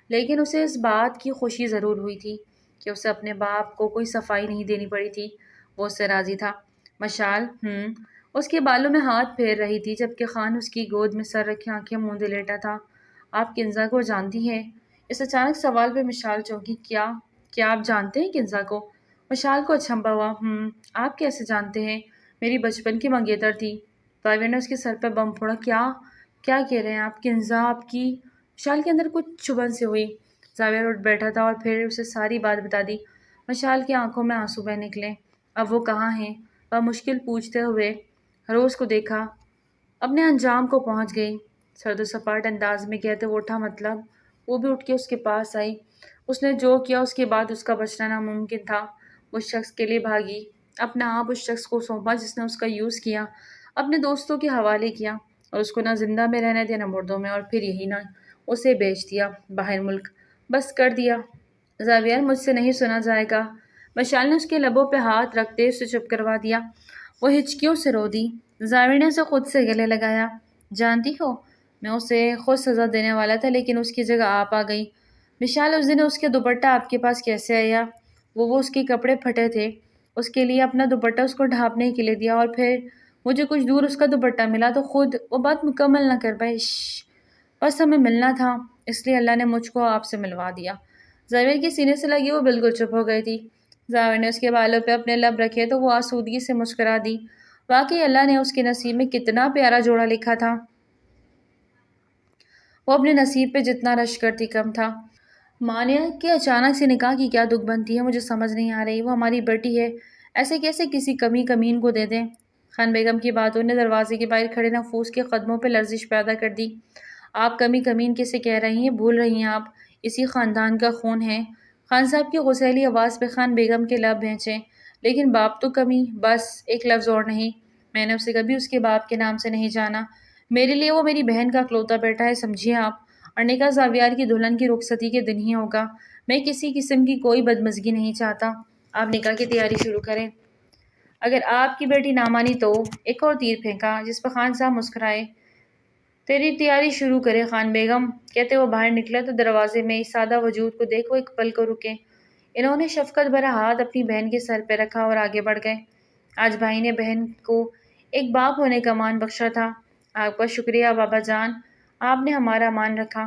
لیکن اسے اس بات کی خوشی ضرور ہوئی تھی کہ اسے اپنے باپ کو کوئی صفائی نہیں دینی پڑی تھی۔ وہ اس سے راضی تھا۔ مشال اس کے بالوں میں ہاتھ پھیر رہی تھی جبکہ خان اس کی گود میں سر رکھے آنکھیں موندے لیٹا تھا۔ آپ کنزا کو جانتی ہیں؟ اس اچانک سوال پہ مشال چونکی۔ کیا آپ جانتے ہیں کنزا کو؟ مشال کو اچھمبا ہوا۔ آپ کیسے جانتے ہیں؟ میری بچپن کی منگیتر تھی۔ زاویہ نے اس کے سر پہ بم پھوڑا۔ کیا کہہ رہے ہیں آپ؟ کنزا آپ کی؟ مشال کے اندر کچھ چبھن سے ہوئی۔ زاویہ اٹھ بیٹھا تھا اور پھر اسے ساری بات بتا دی۔ مشال کی آنکھوں میں آنسو بہہ نکلے۔ اب وہ کہاں ہیں؟ وہ مشکل پوچھتے ہوئے روز کو دیکھا، اپنے انجام کو پہنچ گئی۔ سرد و سپاٹ انداز میں کہتے وہ اٹھا، مطلب؟ وہ بھی اٹھ کے اس کے پاس آئی۔ اس نے جو کیا اس کے بعد اس کا بچنا ناممکن تھا۔ اس شخص کے لیے بھاگی، اپنا آپ اس شخص کو سونپا جس نے اس کا یوز کیا، اپنے دوستوں کے حوالے کیا اور اس کو نہ زندہ میں رہنے دیا نہ مردوں میں، اور پھر یہی نہ اسے بیچ دیا باہر ملک۔ بس کر دیا زاویہ، مجھ سے نہیں سنا جائے گا۔ مشال نے اس کے لبوں پہ ہاتھ رکھتے اسے چپ کروا دیا۔ وہ ہچکیوں سے رو دی۔ زاویہ نے اسے خود سے گلے لگایا۔ جانتی ہو، میں اسے خود سزا دینے والا تھا لیکن اس کی جگہ آپ آ گئی۔ مشال، اس دن اس کے دوپٹہ آپ کے پاس کیسے آیا؟ وہ اس کے کپڑے پھٹے تھے، اس کے لیے اپنا دوپٹہ اس کو ڈھانپنے کے لیے دیا اور پھر مجھے کچھ دور اس کا دوپٹہ ملا تو خود وہ بات مکمل نہ کر پائے۔ بس ہمیں ملنا تھا، اس لیے اللہ نے مجھ کو آپ سے ملوا دیا۔ زاویہ کے سینے سے لگی وہ بالکل چپ ہو گئی تھی۔ زاویہ نے اس کے بالوں پہ اپنے لب رکھے تو وہ آسودگی سے مسکرا دی۔ واقعی اللہ نے اس کے نصیب میں کتنا پیارا جوڑا لکھا تھا۔ وہ اپنے نصیب پہ جتنا رشک کرتی کم تھا۔ مانیہ کہ اچانک سے نکاح کی کیا دکھ بنتی ہے، مجھے سمجھ نہیں آ رہی۔ وہ ہماری بیٹی ہے، ایسے کیسے کسی کمین کو دے دیں؟ خان بیگم کی باتوں نے دروازے کے باہر کھڑے نفوس کے قدموں پہ لرزش پیدا کر دی۔ آپ کمین کیسے کہہ رہی ہیں؟ بھول رہی ہیں آپ، اسی خاندان کا خون ہے۔ خان صاحب کی غصیلی آواز پہ خان بیگم کے لب بھینچے۔ لیکن باپ تو کمی، بس ایک لفظ اور نہیں۔ میں نے اسے کبھی اس کے باپ کے نام سے نہیں جانا۔ میرے لیے وہ میری بہن کا اکلوتا بیٹا ہے، سمجھیے آپ۔ اور نکاح زاویہ کی دلہن کی رخصتی کے دن ہی ہوگا۔ میں کسی قسم کی کوئی بدمزگی نہیں چاہتا۔ آپ نکاح کی تیاری شروع کریں۔ اگر آپ کی بیٹی نہ مانی تو؟ ایک اور تیر پھینکا جس پر خان صاحب مسکرائے۔ تیری تیاری شروع کرے خان بیگم، کہتے وہ باہر نکلے تو دروازے میں اس سادہ وجود کو دیکھ وہ ایک پل کو رکے۔ انہوں نے شفقت بھرا ہاتھ اپنی بہن کے سر پہ رکھا اور آگے بڑھ گئے۔ آج بھائی نے بہن کو ایک باپ ہونے کا مان بخشا تھا۔ آپ کا شکریہ بابا جان، آپ نے ہمارا مان رکھا۔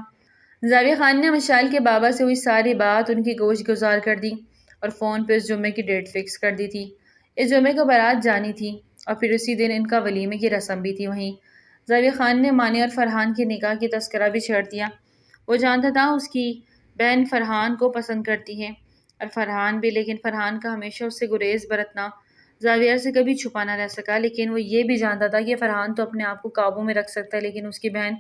زاویہ خان نے مشال کے بابا سے ہوئی ساری بات ان کی گوش گزار کر دی اور فون پہ اس جمعے کی ڈیٹ فکس کر دی تھی۔ اس جمعے کو بارات جانی تھی اور پھر اسی دن ان کا ولیمے کی رسم بھی تھی۔ وہیں زاویہ خان نے مانی اور فرحان کی نکاح کی تذکرہ بھی چھیڑ دیا۔ وہ جانتا تھا اس کی بہن فرحان کو پسند کرتی ہے اور فرحان بھی، لیکن فرحان کا ہمیشہ اس سے گریز برتنا زاویہ سے کبھی چھپا نہ رہ سکا۔ لیکن وہ یہ بھی جانتا تھا کہ فرحان تو اپنے آپ کو قابو میں رکھ سکتا ہے، لیکن اس کی بہن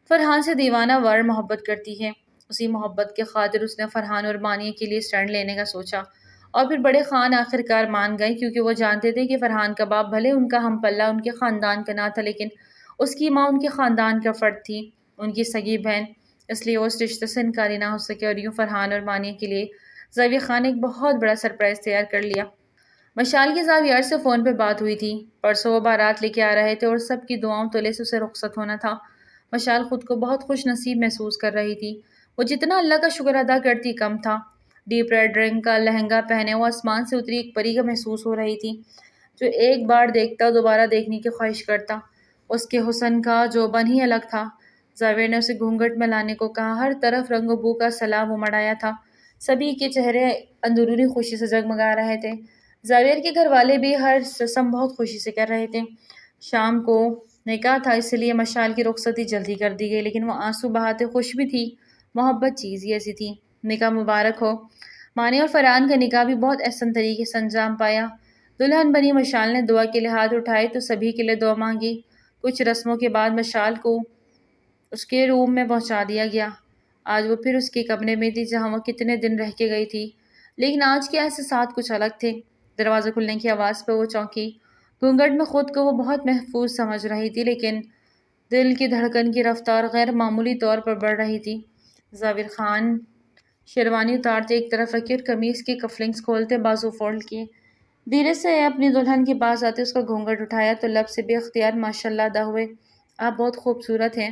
فرحان سے دیوانہ وار محبت کرتی ہے۔ اسی محبت کے خاطر اس نے فرحان اور مانیہ کے لیے سٹینڈ لینے کا سوچا اور پھر بڑے خان آخرکار مان گئے، کیونکہ وہ جانتے تھے کہ فرحان کا باپ بھلے ان کا ہم پلہ ان کے خاندان کا نہ تھا، لیکن اس کی ماں ان کے خاندان کا فرد تھی، ان کی سگی بہن، اس لیے وہ اس رشتے سے انکاری نہ ہو سکے۔ اور یوں فرحان اور مانیہ کے لیے زاویہ خان نے ایک بہت بڑا سرپرائز تیار کر لیا۔ مشال کے زاویار سے فون پہ بات ہوئی تھی، پرسوں وہ بارات لے کے آ رہے تھے اور سب کی دعاؤں تلے سے اسے رخصت ہونا تھا۔ مشال خود کو بہت خوش نصیب محسوس کر رہی تھی، وہ جتنا اللہ کا شکر ادا کرتی کم تھا۔ ڈیپ ریڈ رنگ کا لہنگا پہنے وہ آسمان سے اتری ایک پری کا محسوس ہو رہی تھی، جو ایک بار دیکھتا دوبارہ دیکھنے کی خواہش کرتا۔ اس کے حسن کا جوبن ہی الگ تھا۔ زاویہ نے اسے گھونگھٹ میں لانے کو کہا، ہر طرف رنگ و بو کا سیلاب امڑ آیا تھا، سبھی کے چہرے اندرونی خوشی سے جگمگا رہے تھے۔ زاویہ کے گھر والے بھی ہر رسم بہت خوشی سے کر رہے تھے۔ شام کو نکاح تھا، اس لیے مشال کی رخصتی جلدی کر دی گئی، لیکن وہ آنسو بہاتے خوش بھی تھی۔ محبت چیز ہی ایسی تھی۔ نکاح مبارک ہو۔ مانی اور فرحان کا نکاح بھی بہت احسن طریقے سے انجام پایا۔ دلہن بنی مشال نے دعا کے لیے ہاتھ اٹھائے تو سبھی کے لیے دعا مانگی۔ کچھ رسموں کے بعد مشال کو اس کے روم میں پہنچا دیا گیا۔ آج وہ پھر اس کے کمرے میں تھی جہاں وہ کتنے دن رہ کے گئی تھی، لیکن آج کے احساسات کچھ الگ تھے۔ دروازے کھلنے کی آواز پہ وہ چونکی۔ گھونگھٹ میں خود کو وہ بہت محفوظ سمجھ رہی تھی، لیکن دل کی دھڑکن کی رفتار غیر معمولی طور پر بڑھ رہی تھی۔ زاویر خان شیروانی اتارتے، ایک طرف رکھی اور قمیص کی کفلنگز کھولتے بازو فولڈ کیے، دھیرے سے اپنی دلہن کے پاس آتے اس کا گھونگھٹ اٹھایا تو لب سے بے اختیار ماشاءاللہ ادا ہوئے۔ آپ بہت خوبصورت ہیں،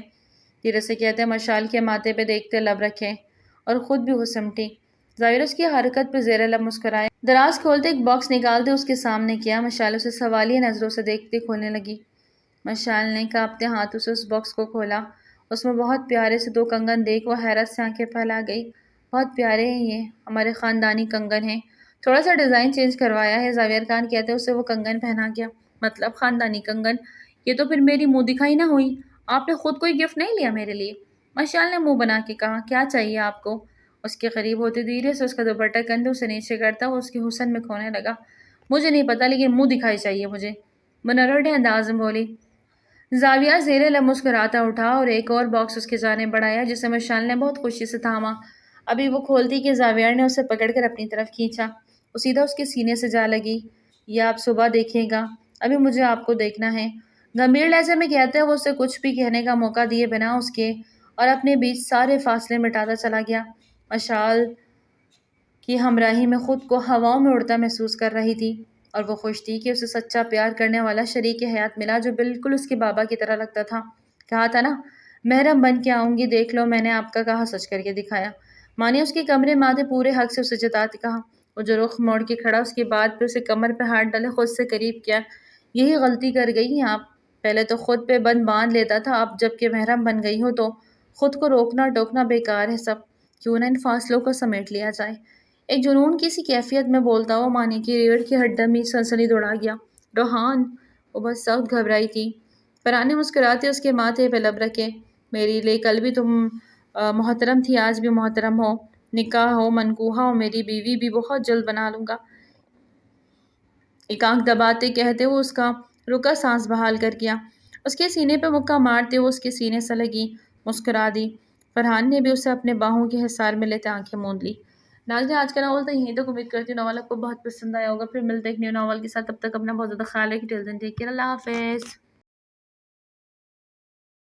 دھیرے سے کہتے مشال کے ماتھے پہ دیکھتے لب رکھے اور خود بھی وہ سمٹی۔ زاویر اس کی حرکت پہ زیر لب مسکرائے، دراز کھولتے ایک باکس نکالتے اس کے سامنے کیا۔ مشال اسے سوالیہ نظروں سے دیکھتے کھولنے لگی۔ مشال نے کانپتے ہاتھوں سے اس باکس کو کھولا، اس میں بہت پیارے سے 2 کنگن دیکھ وہ حیرت سے آنکھیں پھیلا گئی۔ بہت پیارے ہیں، یہ ہمارے خاندانی کنگن ہیں، تھوڑا سا ڈیزائن چینج کروایا ہے۔ زاویر خان کہتے اسے وہ کنگن پہنا گیا۔ مطلب خاندانی کنگن؟ یہ تو پھر میری منہ دکھائی نہ ہوئی، آپ نے خود کوئی گفٹ نہیں لیا میرے لیے؟ مشال نے منہ بنا کے کہا، کیا چاہیے آپ کو؟ اس کے قریب ہوتے دھیرے سے اس کا دوپٹہ کندھوں سے نیچے کرتا وہ اس کے حسن میں کھونے لگا۔ مجھے نہیں پتا، لیکن منہ دکھائی چاہیے مجھے، منرڈے انداز میں بولی۔ زاویہ زیر لب مسکراتا اٹھا اور ایک اور باکس اس کے جانب بڑھایا جسے مشال نے بہت خوشی سے تھاما۔ ابھی وہ کھولتی کہ زاویہ نے اسے پکڑ کر اپنی طرف کھینچا، وہ سیدھا اس کے سینے سے جا لگی۔ یہ آپ صبح دیکھیں گا، ابھی مجھے آپ کو دیکھنا ہے، گمبھیر لہجے میں کہتے وہ اسے کچھ بھی کہنے کا موقع دیے بنا اس کے اور اپنے بیچ سارے فاصلے مٹاتا چلا گیا۔ مشال کی ہمراہی میں خود کو ہواؤں میں اڑتا محسوس کر رہی تھی، اور وہ خوش تھی کہ اسے سچا پیار کرنے والا شریک حیات ملا جو بالکل اس کے بابا کی طرح لگتا تھا۔ کہا تھا نا محرم بن کے آؤں گی، دیکھ لو میں نے آپ کا کہا سچ کر کے دکھایا۔ ماں نے اس کے کمرے میں آتے پورے حق سے اسے جتاتے کہا۔ وہ جو رخ موڑ کے کھڑا، اس کے بعد پہ اسے کمر پہ ہاتھ ڈالے خود سے قریب کیا۔ یہی غلطی کر گئی ہیں آپ، پہلے تو خود پہ بند باندھ لیتا تھا، اب جب کہ محرم بن گئی ہو تو خود کو روکنا ٹوکنا بیکار ہے سب، کیوں نہ ان فاصلوں کو سمیٹ لیا جائے۔ ایک جنون کی سی کیفیت میں بولتا ہوا مانی کی ریڑھ کی ہڈی میں سنسنی دوڑا گیا۔ روحان، وہ بس سخت گھبرائی تھی۔ فرحان نے مسکراتے اس کے ماتھے پہ لب رکھے، میرے لیے کل بھی تم محترم تھی، آج بھی محترم ہو، نکاح ہو منقوحہ ہو، میری بیوی بھی بہت جلد بنا لوں گا۔ ایک آنکھ دباتے کہتے وہ اس کا رکا سانس بحال کر گیا، اس کے سینے پہ مکہ مارتے وہ اس کے سینے سے لگی، مسکرا دی۔ فرحان نے بھی اسے اپنے باہوں کے حصار میں لیتے آنکھیں موند لی۔ ناظرین، آج کا ناول تو یہیں تک، امید کرتی ہوں ناول آپ کو بہت پسند آیا ہوگا۔ پھر ملتے ہیں ایک نیو ناول کے ساتھ، تب تک اپنا بہت زیادہ خیال رکھیں۔ ٹل دین ٹیک کیئر، اللہ حافظ۔